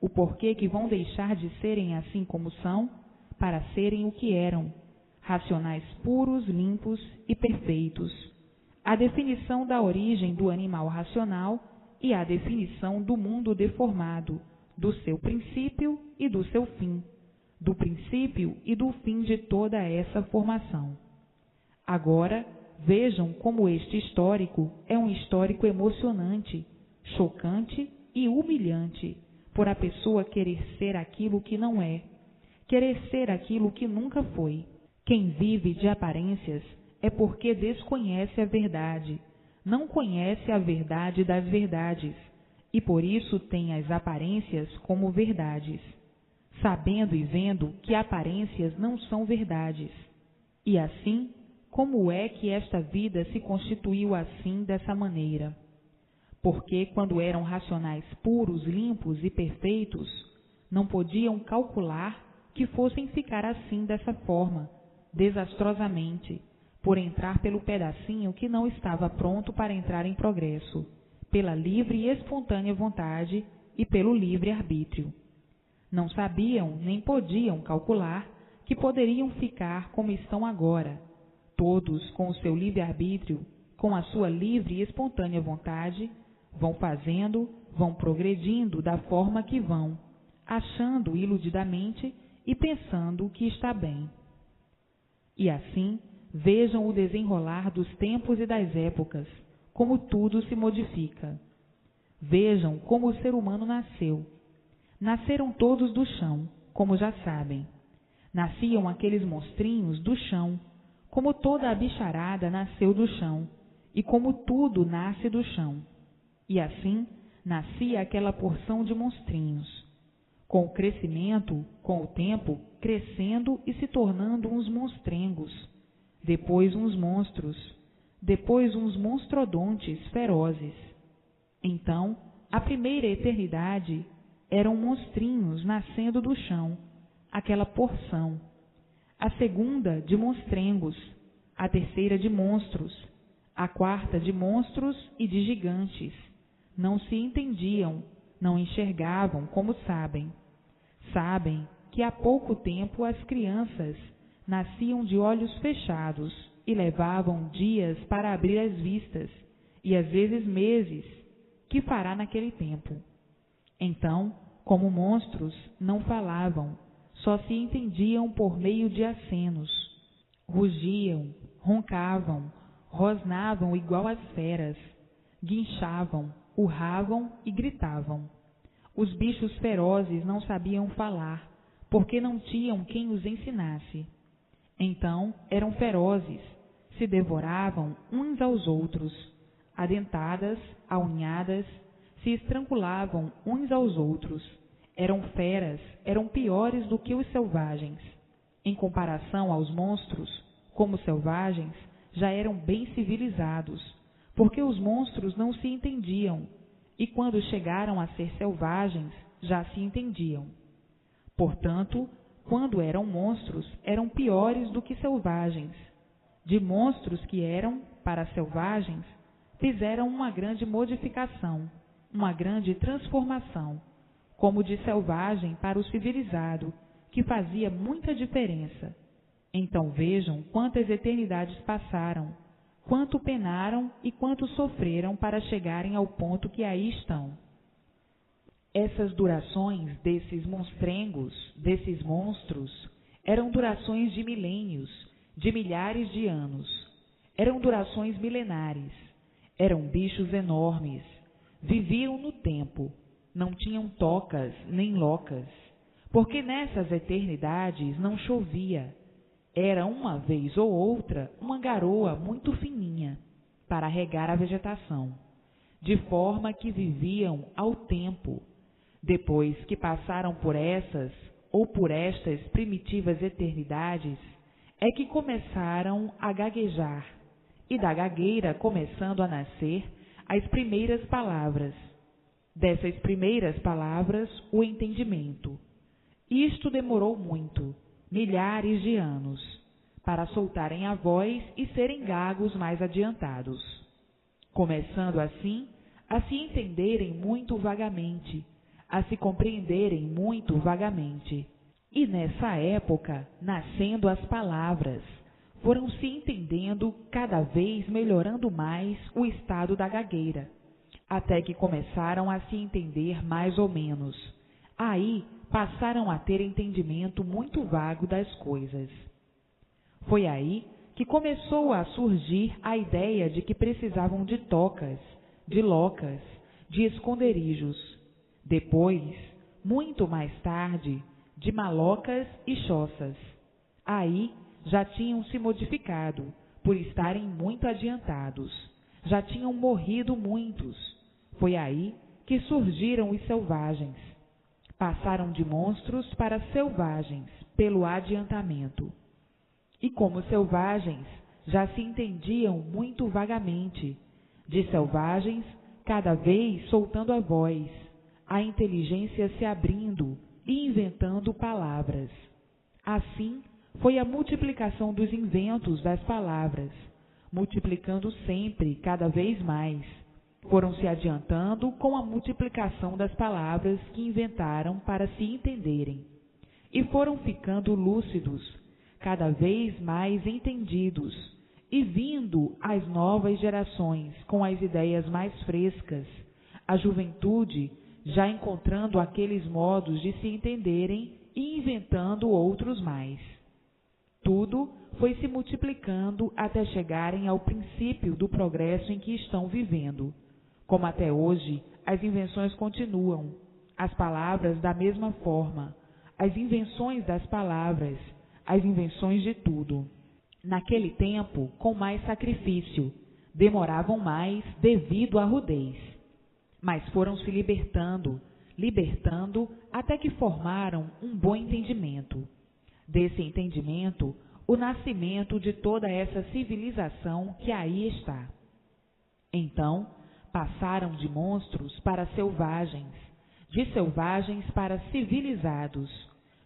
o porquê que vão deixar de serem assim como são, para serem o que eram, racionais puros, limpos e perfeitos. A definição da origem do animal racional e a definição do mundo deformado, do seu princípio e do seu fim, do princípio e do fim de toda essa formação. Agora, vejam como este histórico é um histórico emocionante, chocante e humilhante, por a pessoa querer ser aquilo que não é, querer ser aquilo que nunca foi. Quem vive de aparências é porque desconhece a verdade, não conhece a verdade das verdades, e por isso tem as aparências como verdades, sabendo e vendo que aparências não são verdades. E assim, como é que esta vida se constituiu assim, dessa maneira? Porque quando eram racionais puros, limpos e perfeitos, não podiam calcular que fossem ficar assim, dessa forma, desastrosamente, por entrar pelo pedacinho que não estava pronto para entrar em progresso, pela livre e espontânea vontade e pelo livre arbítrio. Não sabiam nem podiam calcular que poderiam ficar como estão agora, todos com o seu livre-arbítrio, com a sua livre e espontânea vontade, vão fazendo, vão progredindo da forma que vão, achando iludidamente e pensando que está bem. E assim, vejam o desenrolar dos tempos e das épocas, como tudo se modifica. Vejam como o ser humano nasceu. Nasceram todos do chão, como já sabem. Nasciam aqueles monstrinhos do chão, como toda a bicharada nasceu do chão, e como tudo nasce do chão. E assim, nascia aquela porção de monstrinhos. Com o crescimento, com o tempo, crescendo e se tornando uns monstrengos, depois uns monstros, depois uns monstrodontes ferozes. Então, a primeira eternidade eram monstrinhos nascendo do chão, aquela porção. A segunda de monstrengos, a terceira de monstros, a quarta de monstros e de gigantes. Não se entendiam, não enxergavam como sabem. Sabem que há pouco tempo as crianças nasciam de olhos fechados e levavam dias para abrir as vistas, e às vezes meses. Que fará naquele tempo? Então, como monstros, não falavam, só se entendiam por meio de acenos. Rugiam, roncavam, rosnavam igual às feras, guinchavam, urravam e gritavam. Os bichos ferozes não sabiam falar, porque não tinham quem os ensinasse. Então eram ferozes, se devoravam uns aos outros, adentadas, aunhadas, se estrangulavam uns aos outros. Eram feras, eram piores do que os selvagens. Em comparação aos monstros, como selvagens, já eram bem civilizados, porque os monstros não se entendiam, e quando chegaram a ser selvagens, já se entendiam. Portanto, quando eram monstros, eram piores do que selvagens. De monstros que eram, para selvagens, fizeram uma grande modificação, uma grande transformação, como de selvagem para o civilizado, que fazia muita diferença. Então vejam quantas eternidades passaram, quanto penaram e quanto sofreram para chegarem ao ponto que aí estão. Essas durações desses monstrengos, desses monstros, eram durações de milênios, de milhares de anos. Eram durações milenares. Eram bichos enormes. Viviam no tempo. Não tinham tocas nem locas, porque nessas eternidades não chovia. Era uma vez ou outra uma garoa muito fininha para regar a vegetação, de forma que viviam ao tempo. Depois que passaram por essas ou por estas primitivas eternidades, é que começaram a gaguejar, e da gagueira começando a nascer as primeiras palavras. Dessas primeiras palavras, o entendimento. Isto demorou muito, milhares de anos, para soltarem a voz e serem gagos mais adiantados, começando assim a se entenderem muito vagamente, a se compreenderem muito vagamente. E nessa época, nascendo as palavras, foram se entendendo cada vez melhorando mais o estado da gagueira, até que começaram a se entender mais ou menos. Aí passaram a ter entendimento muito vago das coisas. Foi aí que começou a surgir a ideia de que precisavam de tocas, de locas, de esconderijos. Depois, muito mais tarde, de malocas e choças. Aí já tinham se modificado, por estarem muito adiantados. Já tinham morrido muitos. Foi aí que surgiram os selvagens. Passaram de monstros para selvagens, pelo adiantamento. E como selvagens, já se entendiam muito vagamente. De selvagens, cada vez soltando a voz, a inteligência se abrindo e inventando palavras. Assim, foi a multiplicação dos inventos das palavras, multiplicando sempre, cada vez mais. Foram se adiantando com a multiplicação das palavras que inventaram para se entenderem. e foram ficando lúcidos, cada vez mais entendidos, e vindo as novas gerações com as ideias mais frescas, a juventude já encontrando aqueles modos de se entenderem e inventando outros mais. Tudo foi se multiplicando até chegarem ao princípio do progresso em que estão vivendo. Como até hoje, as invenções continuam, as palavras da mesma forma, as invenções das palavras, as invenções de tudo. Naquele tempo, com mais sacrifício, demoravam mais devido à rudez. Mas foram se libertando até que formaram um bom entendimento. Desse entendimento, o nascimento de toda essa civilização que aí está. Então, passaram de monstros para selvagens, de selvagens para civilizados,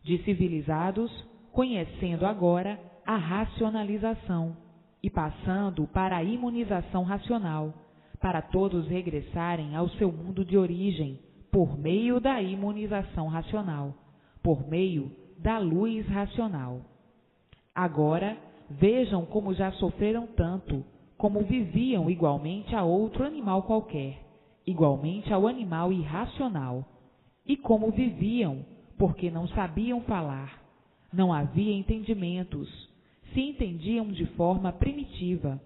de civilizados conhecendo agora a racionalização e passando para a imunização racional, para todos regressarem ao seu mundo de origem por meio da imunização racional, por meio da luz racional. Agora, vejam como já sofreram tanto, como viviam igualmente a outro animal qualquer, igualmente ao animal irracional, e como viviam, porque não sabiam falar, não havia entendimentos, se entendiam de forma primitiva,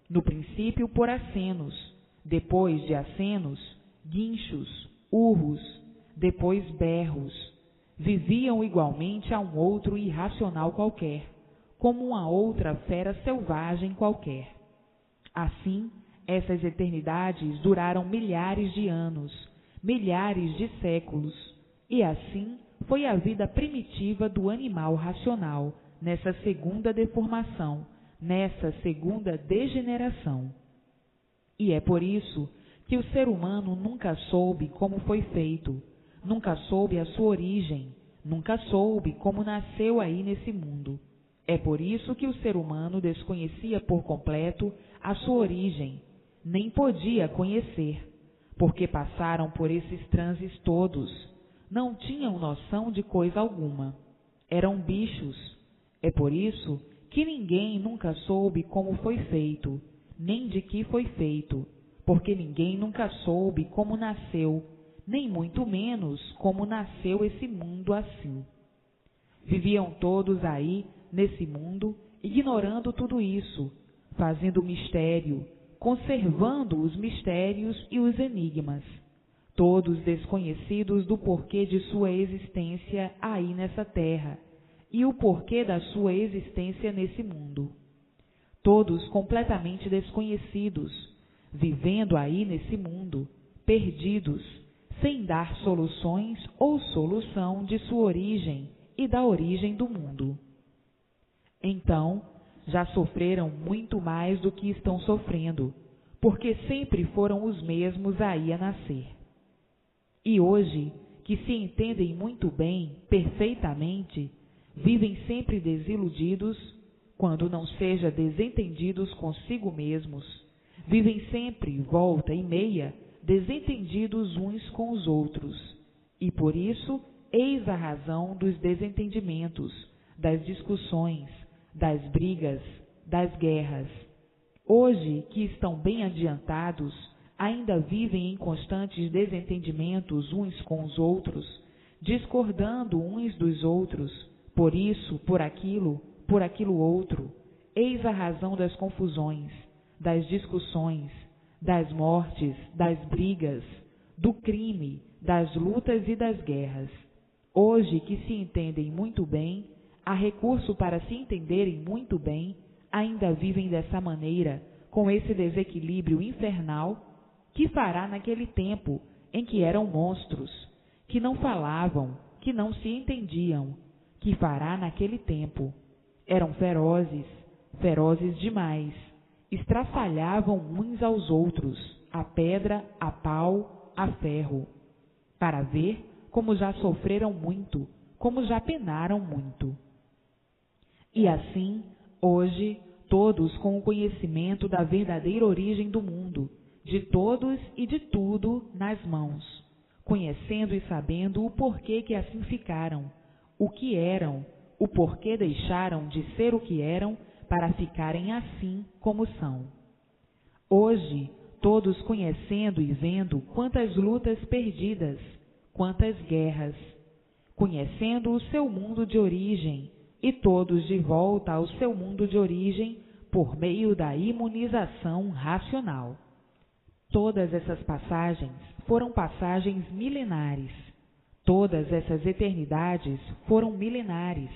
no princípio por acenos, depois de acenos, guinchos, urros, depois berros. Viviam igualmente a um outro irracional qualquer, como uma outra fera selvagem qualquer. Assim, essas eternidades duraram milhares de anos, milhares de séculos, e assim foi a vida primitiva do animal racional, nessa segunda deformação, nessa segunda degeneração. E é por isso que o ser humano nunca soube como foi feito, nunca soube a sua origem, nunca soube como nasceu aí nesse mundo. É por isso que o ser humano desconhecia por completo a sua origem, nem podia conhecer, porque passaram por esses transes todos, não tinham noção de coisa alguma, eram bichos. É por isso que ninguém nunca soube como foi feito, nem de que foi feito, porque ninguém nunca soube como nasceu, nem muito menos como nasceu esse mundo assim. Viviam todos aí, nesse mundo, ignorando tudo isso, fazendo mistério, conservando os mistérios e os enigmas, todos desconhecidos do porquê de sua existência aí nessa terra e o porquê da sua existência nesse mundo. Todos completamente desconhecidos, vivendo aí nesse mundo, perdidos, sem dar soluções ou solução de sua origem e da origem do mundo. Então, já sofreram muito mais do que estão sofrendo, porque sempre foram os mesmos aí a nascer. E hoje, que se entendem muito bem, perfeitamente, vivem sempre desiludidos, quando não seja desentendidos consigo mesmos, vivem sempre, volta e meia, desentendidos uns com os outros, e por isso, eis a razão dos desentendimentos, das discussões, das brigas, das guerras. Hoje, que estão bem adiantados, ainda vivem em constantes desentendimentos uns com os outros, discordando uns dos outros, por isso, por aquilo outro. Eis a razão das confusões, das discussões, das mortes, das brigas, do crime, das lutas e das guerras. Hoje, que se entendem muito bem, há recurso para se entenderem muito bem, ainda vivem dessa maneira, com esse desequilíbrio infernal, que fará naquele tempo em que eram monstros, que não falavam, que não se entendiam, que fará naquele tempo. Eram ferozes, ferozes demais, estraçalhavam uns aos outros, a pedra, a pau, a ferro, para ver como já sofreram muito, como já penaram muito. E assim, hoje, todos com o conhecimento da verdadeira origem do mundo, de todos e de tudo nas mãos, conhecendo e sabendo o porquê que assim ficaram, o que eram, o porquê deixaram de ser o que eram para ficarem assim como são. Hoje, todos conhecendo e vendo quantas lutas perdidas, quantas guerras, conhecendo o seu mundo de origem e todos de volta ao seu mundo de origem por meio da imunização racional. Todas essas passagens foram passagens milenares. Todas essas eternidades foram milenares,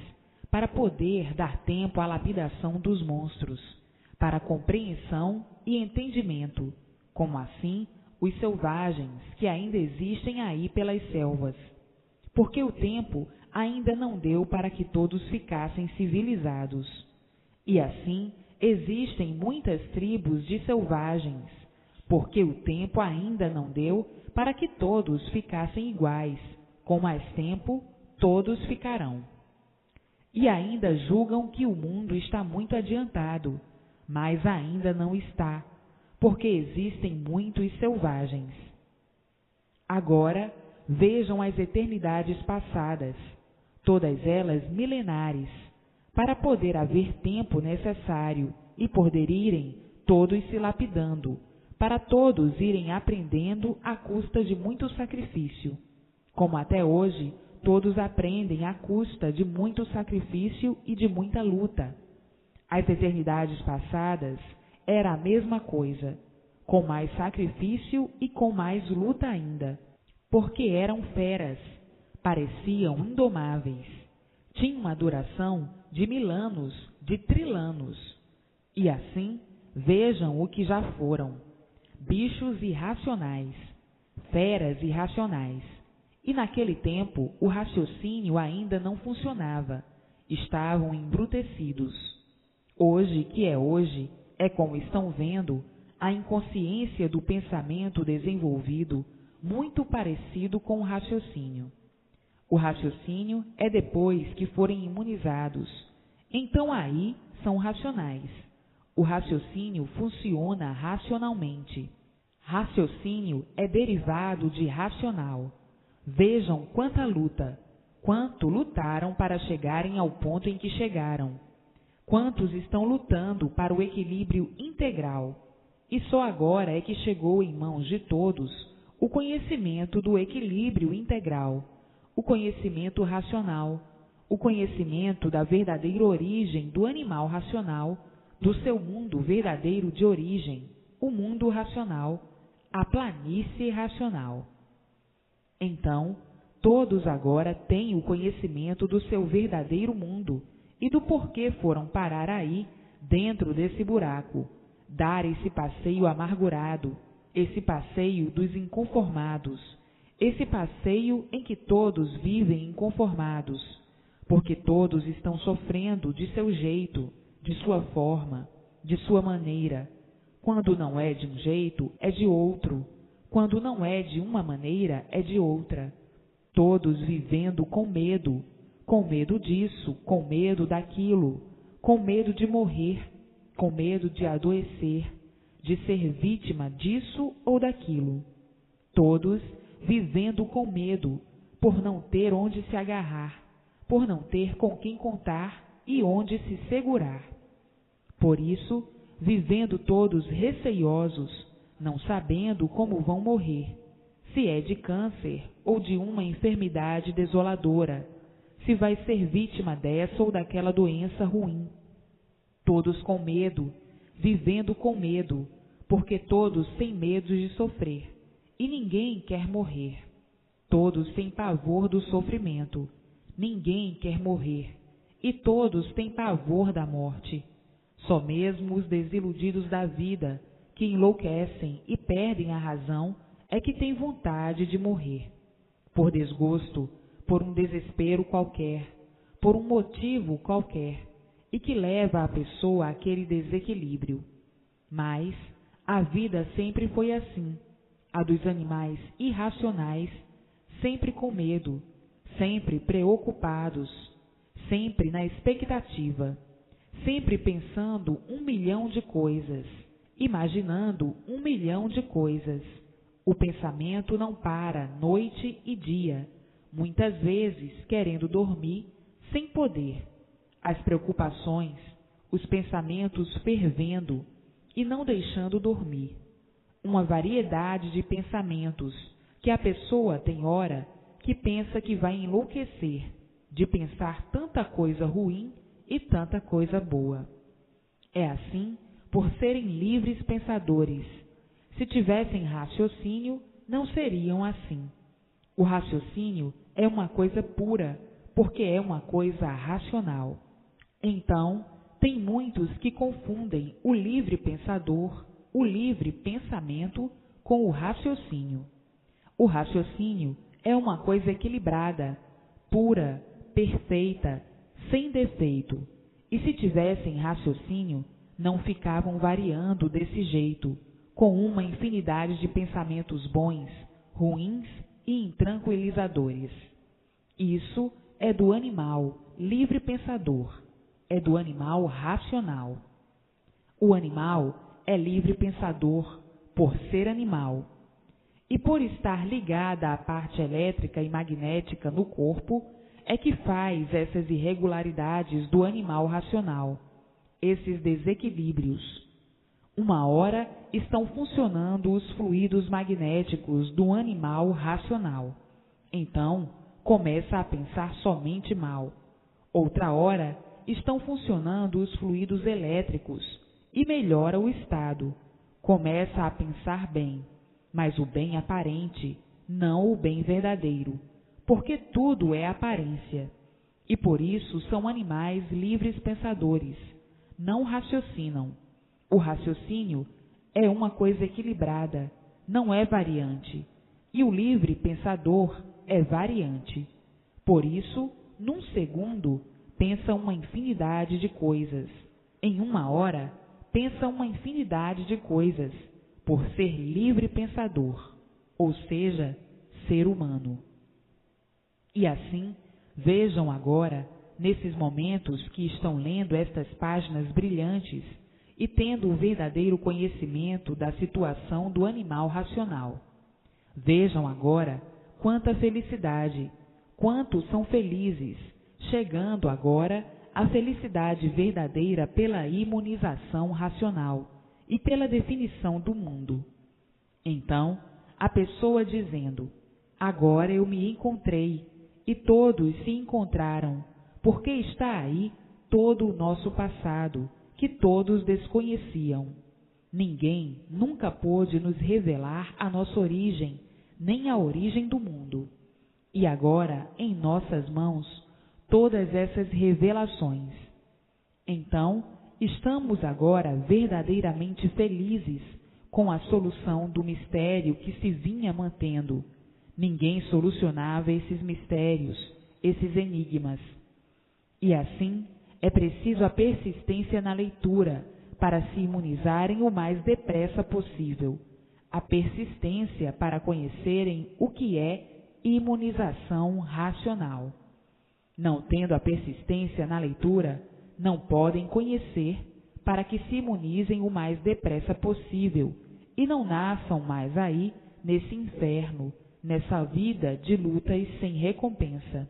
para poder dar tempo à lapidação dos monstros, para compreensão e entendimento, como assim os selvagens que ainda existem aí pelas selvas, porque o tempo ainda não deu para que todos ficassem civilizados. E assim existem muitas tribos de selvagens, porque o tempo ainda não deu para que todos ficassem iguais. Com mais tempo, todos ficarão. E ainda julgam que o mundo está muito adiantado, mas ainda não está, porque existem muitos selvagens. Agora, vejam as eternidades passadas, todas elas milenares, para poder haver tempo necessário e poder irem todos se lapidando, para todos irem aprendendo à custa de muito sacrifício. Como até hoje, todos aprendem à custa de muito sacrifício e de muita luta. As eternidades passadas era a mesma coisa, com mais sacrifício e com mais luta ainda, porque eram feras, pareciam indomáveis, tinham uma duração de 1000 anos, de trilanos, e assim vejam o que já foram, bichos irracionais, feras irracionais. E naquele tempo o raciocínio ainda não funcionava, estavam embrutecidos. Hoje, que é hoje, é como estão vendo, a inconsciência do pensamento desenvolvido, muito parecido com o raciocínio. O raciocínio é depois que forem imunizados, então aí são racionais. O raciocínio funciona racionalmente. Raciocínio é derivado de racional. Vejam quanta luta, quanto lutaram para chegarem ao ponto em que chegaram. Quantos estão lutando para o equilíbrio integral. E só agora é que chegou em mãos de todos o conhecimento do equilíbrio integral, o conhecimento racional, o conhecimento da verdadeira origem do animal racional, do seu mundo verdadeiro de origem, o mundo racional, a planície racional. Então, todos agora têm o conhecimento do seu verdadeiro mundo e do porquê foram parar aí, dentro desse buraco, dar esse passeio amargurado, esse passeio dos inconformados, esse passeio em que todos vivem inconformados, porque todos estão sofrendo de seu jeito, de sua forma, de sua maneira. Quando não é de um jeito, é de outro. Quando não é de uma maneira, é de outra. Todos vivendo com medo disso, com medo daquilo, com medo de morrer, com medo de adoecer, de ser vítima disso ou daquilo. Todos vivendo com medo, por não ter onde se agarrar, por não ter com quem contar e onde se segurar. Por isso, vivendo todos receiosos, não sabendo como vão morrer, se é de câncer ou de uma enfermidade desoladora, se vai ser vítima dessa ou daquela doença ruim. Todos com medo, vivendo com medo, porque todos têm medo de sofrer, e ninguém quer morrer. Todos têm pavor do sofrimento, ninguém quer morrer, e todos têm pavor da morte. Só mesmo os desiludidos da vida, que enlouquecem e perdem a razão, é que têm vontade de morrer. Por desgosto, por um desespero qualquer, por um motivo qualquer, e que leva a pessoa àquele desequilíbrio. Mas a vida sempre foi assim, a dos animais irracionais, sempre com medo, sempre preocupados, sempre na expectativa, sempre pensando 1 milhão de coisas, imaginando 1 milhão de coisas. O pensamento não para noite e dia, muitas vezes querendo dormir sem poder, as preocupações, os pensamentos fervendo e não deixando dormir. Uma variedade de pensamentos que a pessoa tem hora que pensa que vai enlouquecer de pensar tanta coisa ruim e tanta coisa boa. É assim por serem livres pensadores. Se tivessem raciocínio, não seriam assim. O raciocínio é uma coisa pura, porque é uma coisa racional. Então, tem muitos que confundem o livre pensador, o livre pensamento, com o raciocínio. O raciocínio é uma coisa equilibrada, pura, perfeita, sem defeito. E se tivessem raciocínio, não ficavam variando desse jeito, com uma infinidade de pensamentos bons, ruins e intranquilizadores. Isso é do animal livre pensador, é do animal racional. O animal é livre pensador por ser animal. E por estar ligada à parte elétrica e magnética no corpo, é que faz essas irregularidades do animal racional, esses desequilíbrios. Uma hora estão funcionando os fluidos magnéticos do animal racional. Então, começa a pensar somente mal. Outra hora estão funcionando os fluidos elétricos e melhora o estado. Começa a pensar bem, mas o bem aparente, não o bem verdadeiro, porque tudo é aparência. E por isso são animais livres pensadores, não raciocinam. O raciocínio é uma coisa equilibrada, não é variante, e o livre pensador é variante. Por isso, num segundo, pensa uma infinidade de coisas. Em uma hora, pensa uma infinidade de coisas, por ser livre pensador, ou seja, ser humano. E assim, vejam agora, nesses momentos que estão lendo estas páginas brilhantes e tendo o verdadeiro conhecimento da situação do animal racional. Vejam agora quanta felicidade, quantos são felizes, chegando agora à felicidade verdadeira pela imunização racional e pela definição do mundo. Então, a pessoa dizendo, agora eu me encontrei, e todos se encontraram, porque está aí todo o nosso passado, que todos desconheciam. Ninguém nunca pôde nos revelar a nossa origem, nem a origem do mundo. E agora, em nossas mãos, todas essas revelações. Então, estamos agora verdadeiramente felizes com a solução do mistério que se vinha mantendo. Ninguém solucionava esses mistérios, esses enigmas. E assim, é preciso a persistência na leitura para se imunizarem o mais depressa possível. A persistência para conhecerem o que é imunização racional. Não tendo a persistência na leitura, não podem conhecer para que se imunizem o mais depressa possível e não nasçam mais aí nesse inferno, nessa vida de lutas sem recompensa.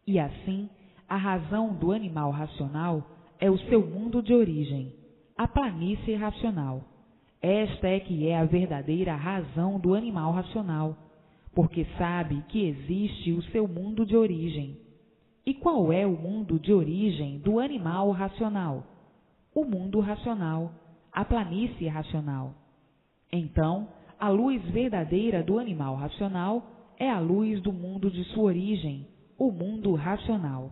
E assim, a razão do animal racional é o seu mundo de origem, a planície racional. Esta é que é a verdadeira razão do animal racional, porque sabe que existe o seu mundo de origem. E qual é o mundo de origem do animal racional? O mundo racional, a planície racional. Então, a luz verdadeira do animal racional é a luz do mundo de sua origem, o mundo racional.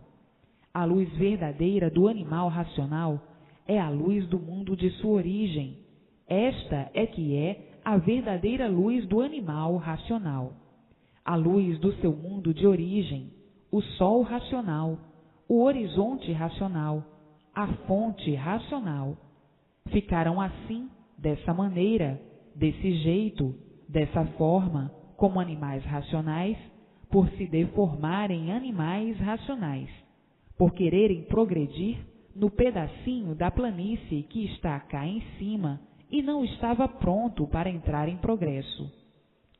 A luz verdadeira do animal racional é a luz do mundo de sua origem. Esta é que é a verdadeira luz do animal racional. A luz do seu mundo de origem, o sol racional, o horizonte racional, a fonte racional. Ficaram assim, dessa maneira, desse jeito, dessa forma, como animais racionais, por se deformarem em animais racionais, por quererem progredir no pedacinho da planície que está cá em cima e não estava pronto para entrar em progresso.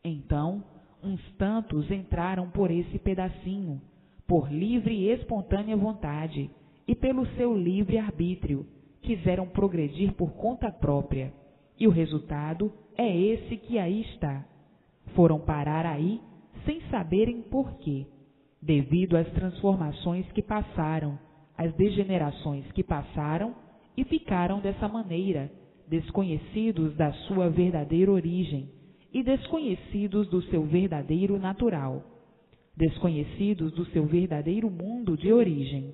Então, uns tantos entraram por esse pedacinho, por livre e espontânea vontade, e pelo seu livre arbítrio, quiseram progredir por conta própria, e o resultado é esse que aí está. Foram parar aí sem saberem por quê, devido às transformações que passaram, às degenerações que passaram e ficaram dessa maneira, desconhecidos da sua verdadeira origem e desconhecidos do seu verdadeiro natural, desconhecidos do seu verdadeiro mundo de origem.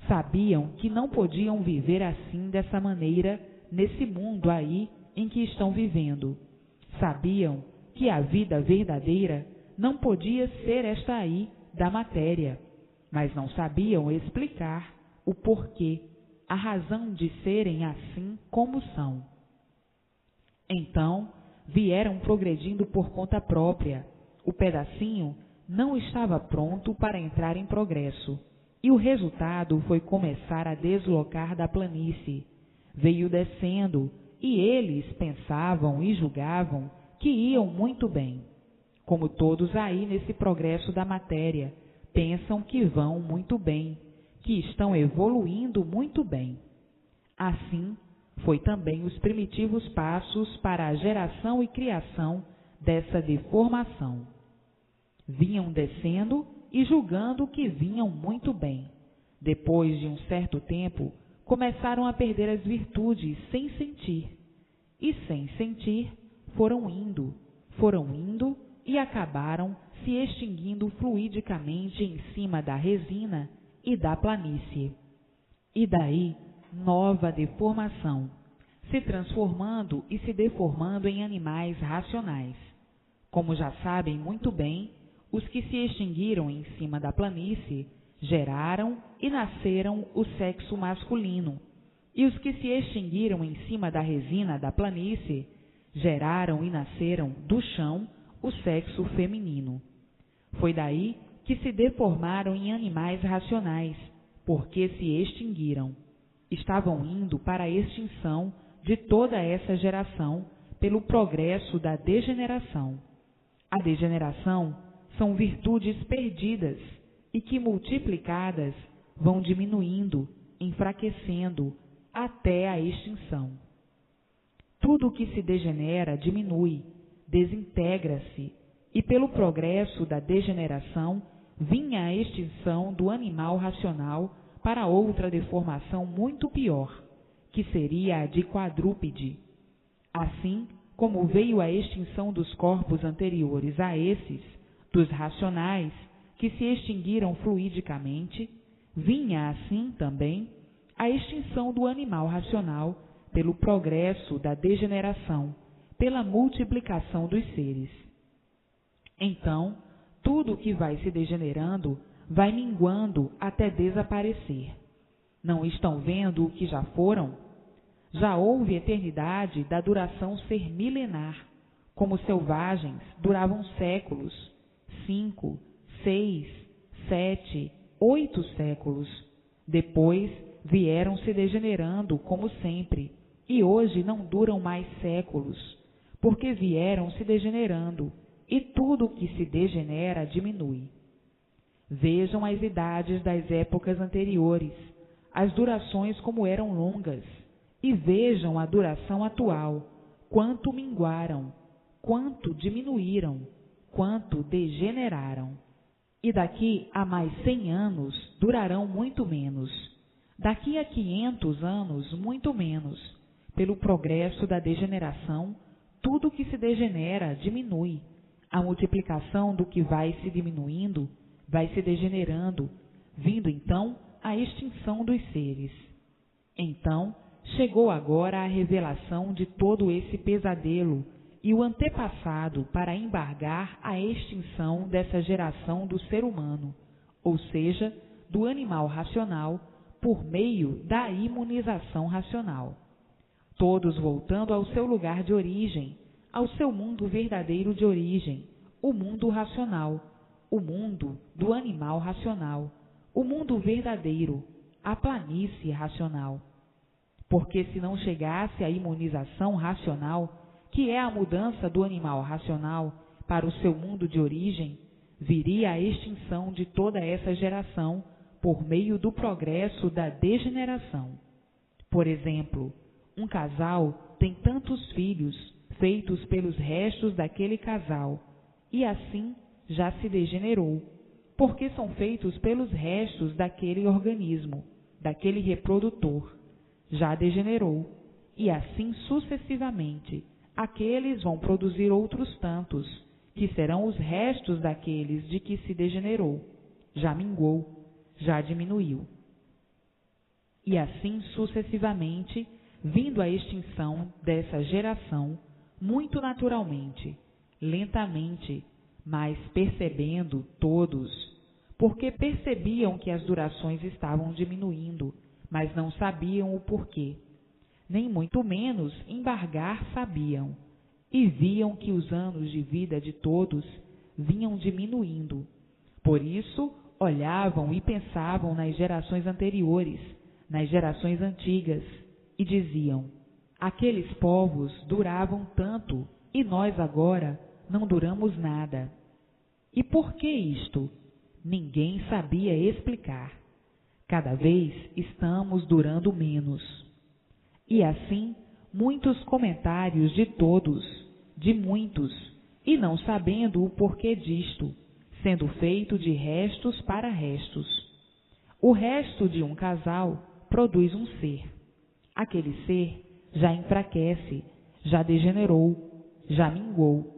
Sabiam que não podiam viver assim dessa maneira nesse mundo aí em que estão vivendo. Sabiam que a vida verdadeira não podia ser esta aí da matéria, mas não sabiam explicar o porquê, a razão de serem assim como são. Então, vieram progredindo por conta própria. O pedacinho não estava pronto para entrar em progresso, e o resultado foi começar a deslocar da planície. Veio descendo, e eles pensavam e julgavam que iam muito bem. Como todos aí nesse progresso da matéria, pensam que vão muito bem, que estão evoluindo muito bem. Assim, foi também os primitivos passos para a geração e criação dessa deformação. Vinham descendo e julgando que vinham muito bem. Depois de um certo tempo, começaram a perder as virtudes sem sentir. E sem sentir, foram indo e acabaram se extinguindo fluidicamente em cima da resina e da planície. E daí, nova deformação, se transformando e se deformando em animais racionais. Como já sabem muito bem, os que se extinguiram em cima da planície geraram e nasceram o sexo masculino, e os que se extinguiram em cima da resina da planície geraram e nasceram do chão o sexo feminino. Foi daí que se deformaram em animais racionais, porque se extinguiram. Estavam indo para a extinção de toda essa geração pelo progresso da degeneração. A degeneração são virtudes perdidas e que, multiplicadas, vão diminuindo, enfraquecendo, até a extinção. Tudo o que se degenera diminui, desintegra-se, e pelo progresso da degeneração vinha a extinção do animal racional para outra deformação muito pior, que seria a de quadrúpede. Assim como veio a extinção dos corpos anteriores a esses, dos racionais, que se extinguiram fluidicamente, vinha assim também a extinção do animal racional pelo progresso da degeneração, pela multiplicação dos seres. Então, tudo que vai se degenerando vai minguando até desaparecer. Não estão vendo o que já foram? Já houve eternidade da duração ser milenar, como selvagens duravam séculos, 5, 6, 7, 8 séculos. Depois vieram se degenerando como sempre, e hoje não duram mais séculos, porque vieram se degenerando, e tudo o que se degenera diminui. Vejam as idades das épocas anteriores, as durações como eram longas, e vejam a duração atual, quanto minguaram, quanto diminuíram, quanto degeneraram. E daqui a mais 100 anos durarão muito menos, daqui a 500 anos muito menos. Pelo progresso da degeneração, tudo que se degenera diminui. A multiplicação do que vai se diminuindo, vai se degenerando, vindo então a extinção dos seres. Então, chegou agora a revelação de todo esse pesadelo e o antepassado para embargar a extinção dessa geração do ser humano, ou seja, do animal racional, por meio da imunização racional. Todos voltando ao seu lugar de origem, ao seu mundo verdadeiro de origem, o mundo racional, o mundo do animal racional, o mundo verdadeiro, a planície racional. Porque se não chegasse a imunização racional, que é a mudança do animal racional para o seu mundo de origem, viria a extinção de toda essa geração por meio do progresso da degeneração. Por exemplo, um casal tem tantos filhos feitos pelos restos daquele casal, e assim já se degenerou, porque são feitos pelos restos daquele organismo, daquele reprodutor. Já degenerou, e assim sucessivamente, aqueles vão produzir outros tantos, que serão os restos daqueles de que se degenerou, já minguou, já diminuiu. E assim sucessivamente, vindo a extinção dessa geração, muito naturalmente, lentamente, mas percebendo todos, porque percebiam que as durações estavam diminuindo, mas não sabiam o porquê. Nem muito menos embargar sabiam, e viam que os anos de vida de todos vinham diminuindo. Por isso, olhavam e pensavam nas gerações anteriores, nas gerações antigas, e diziam: aqueles povos duravam tanto, e nós agora não duramos nada. E por que isto? Ninguém sabia explicar. Cada vez estamos durando menos. E assim, muitos comentários de todos, de muitos, e não sabendo o porquê disto, sendo feito de restos para restos. O resto de um casal produz um ser. Aquele ser já enfraquece, já degenerou, já minguou.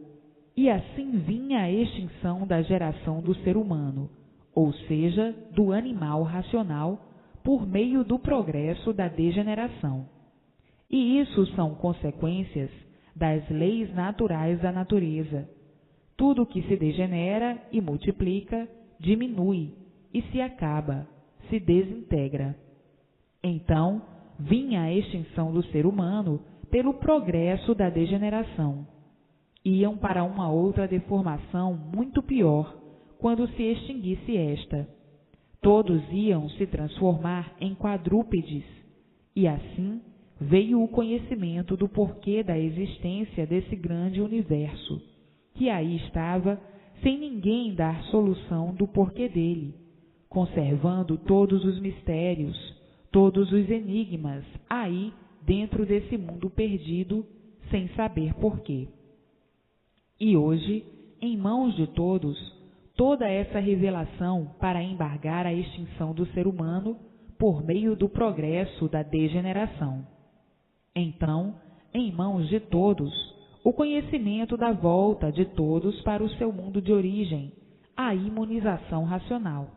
E assim vinha a extinção da geração do ser humano, ou seja, do animal racional, por meio do progresso da degeneração. E isso são consequências das leis naturais da natureza. Tudo que se degenera e multiplica, diminui e se acaba, se desintegra. Então, vinha a extinção do ser humano pelo progresso da degeneração. Iam para uma outra deformação muito pior quando se extinguisse esta. Todos iam se transformar em quadrúpedes, e assim veio o conhecimento do porquê da existência desse grande universo, que aí estava sem ninguém dar solução do porquê dele, conservando todos os mistérios, todos os enigmas aí dentro desse mundo perdido, sem saber porquê. E hoje, em mãos de todos, toda essa revelação para embargar a extinção do ser humano por meio do progresso da degeneração. Então, em mãos de todos, o conhecimento da volta de todos para o seu mundo de origem, a imunização racional.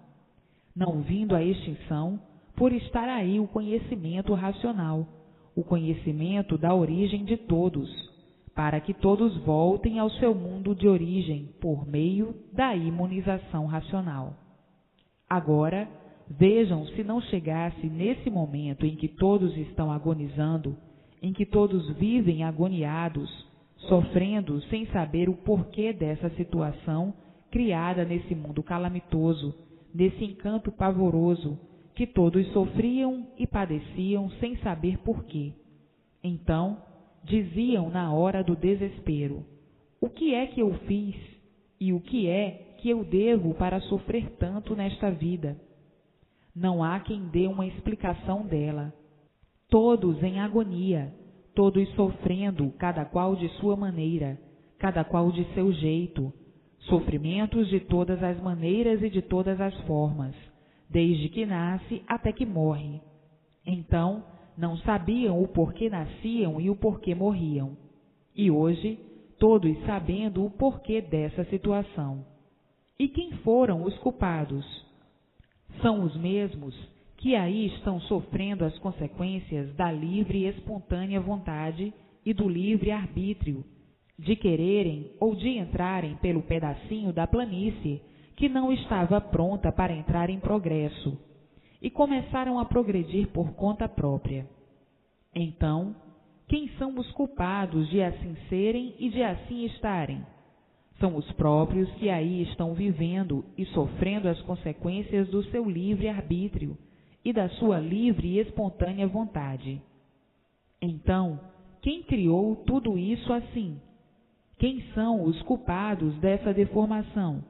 Não vindo a extinção, por estar aí o conhecimento racional, o conhecimento da origem de todos, para que todos voltem ao seu mundo de origem por meio da imunização racional. Agora, vejam se não chegasse nesse momento em que todos estão agonizando, em que todos vivem agoniados, sofrendo sem saber o porquê dessa situação criada nesse mundo calamitoso, nesse encanto pavoroso, que todos sofriam e padeciam sem saber porquê. Então, diziam na hora do desespero: o que é que eu fiz e o que é que eu devo para sofrer tanto nesta vida? Não há quem dê uma explicação dela. Todos em agonia, todos sofrendo, cada qual de sua maneira, cada qual de seu jeito, sofrimentos de todas as maneiras e de todas as formas, desde que nasce até que morre. Então, não sabiam o porquê nasciam e o porquê morriam. E hoje, todos sabendo o porquê dessa situação. E quem foram os culpados? São os mesmos que aí estão sofrendo as consequências da livre e espontânea vontade e do livre arbítrio, de quererem ou de entrarem pelo pedacinho da planície que não estava pronta para entrar em progresso, e começaram a progredir por conta própria. Então, quem são os culpados de assim serem e de assim estarem? São os próprios que aí estão vivendo e sofrendo as consequências do seu livre arbítrio e da sua livre e espontânea vontade. Então, quem criou tudo isso assim? Quem são os culpados dessa deformação?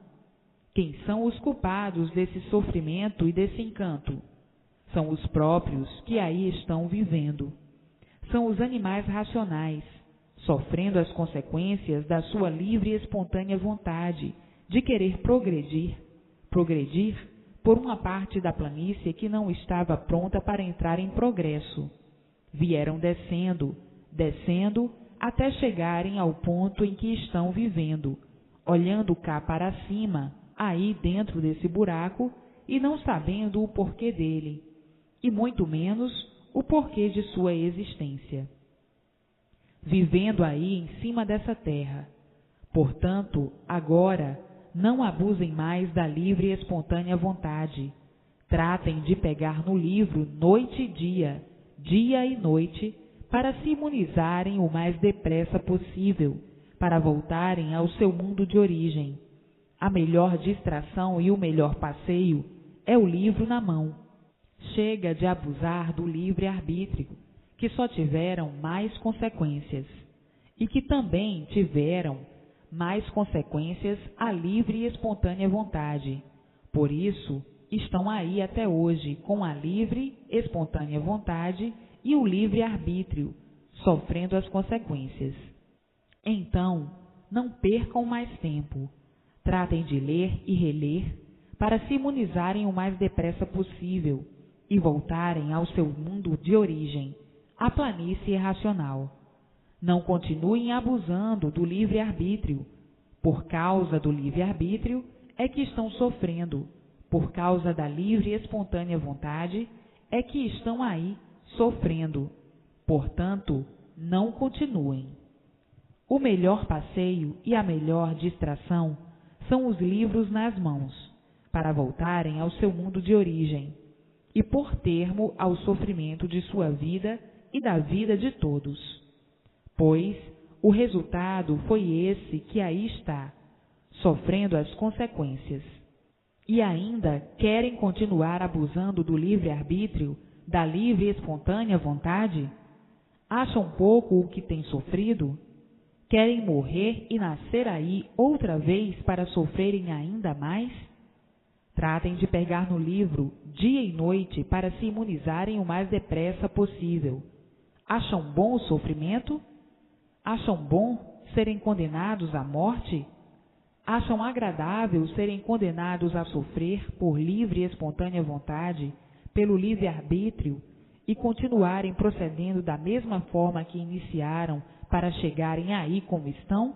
Quem são os culpados desse sofrimento e desse encanto? São os próprios que aí estão vivendo. São os animais racionais, sofrendo as consequências da sua livre e espontânea vontade de querer progredir por uma parte da planície que não estava pronta para entrar em progresso. Vieram descendo, até chegarem ao ponto em que estão vivendo, olhando cá para cima, aí dentro desse buraco, e não sabendo o porquê dele, e muito menos o porquê de sua existência. Vivendo aí em cima dessa terra. Portanto, agora, não abusem mais da livre e espontânea vontade. Tratem de pegar no livro noite e dia e noite, para se imunizarem o mais depressa possível, para voltarem ao seu mundo de origem. A melhor distração e o melhor passeio é o livro na mão. Chega de abusar do livre-arbítrio, que só tiveram mais consequências, e que também tiveram mais consequências a livre e espontânea vontade. Por isso, estão aí até hoje com a livre, espontânea vontade e o livre-arbítrio, sofrendo as consequências. Então, não percam mais tempo. Tratem de ler e reler para se imunizarem o mais depressa possível e voltarem ao seu mundo de origem, a planície racional. Não continuem abusando do livre-arbítrio. Por causa do livre-arbítrio é que estão sofrendo. Por causa da livre e espontânea vontade é que estão aí sofrendo. Portanto, não continuem. O melhor passeio e a melhor distração são os livros nas mãos, para voltarem ao seu mundo de origem e pôr termo ao sofrimento de sua vida e da vida de todos. Pois o resultado foi esse que aí está, sofrendo as consequências. E ainda querem continuar abusando do livre-arbítrio, da livre e espontânea vontade? Acham pouco o que têm sofrido? Querem morrer e nascer aí outra vez para sofrerem ainda mais? Tratem de pegar no livro dia e noite para se imunizarem o mais depressa possível. Acham bom o sofrimento? Acham bom serem condenados à morte? Acham agradável serem condenados a sofrer por livre e espontânea vontade, pelo livre-arbítrio, e continuarem procedendo da mesma forma que iniciaram para chegarem aí como estão?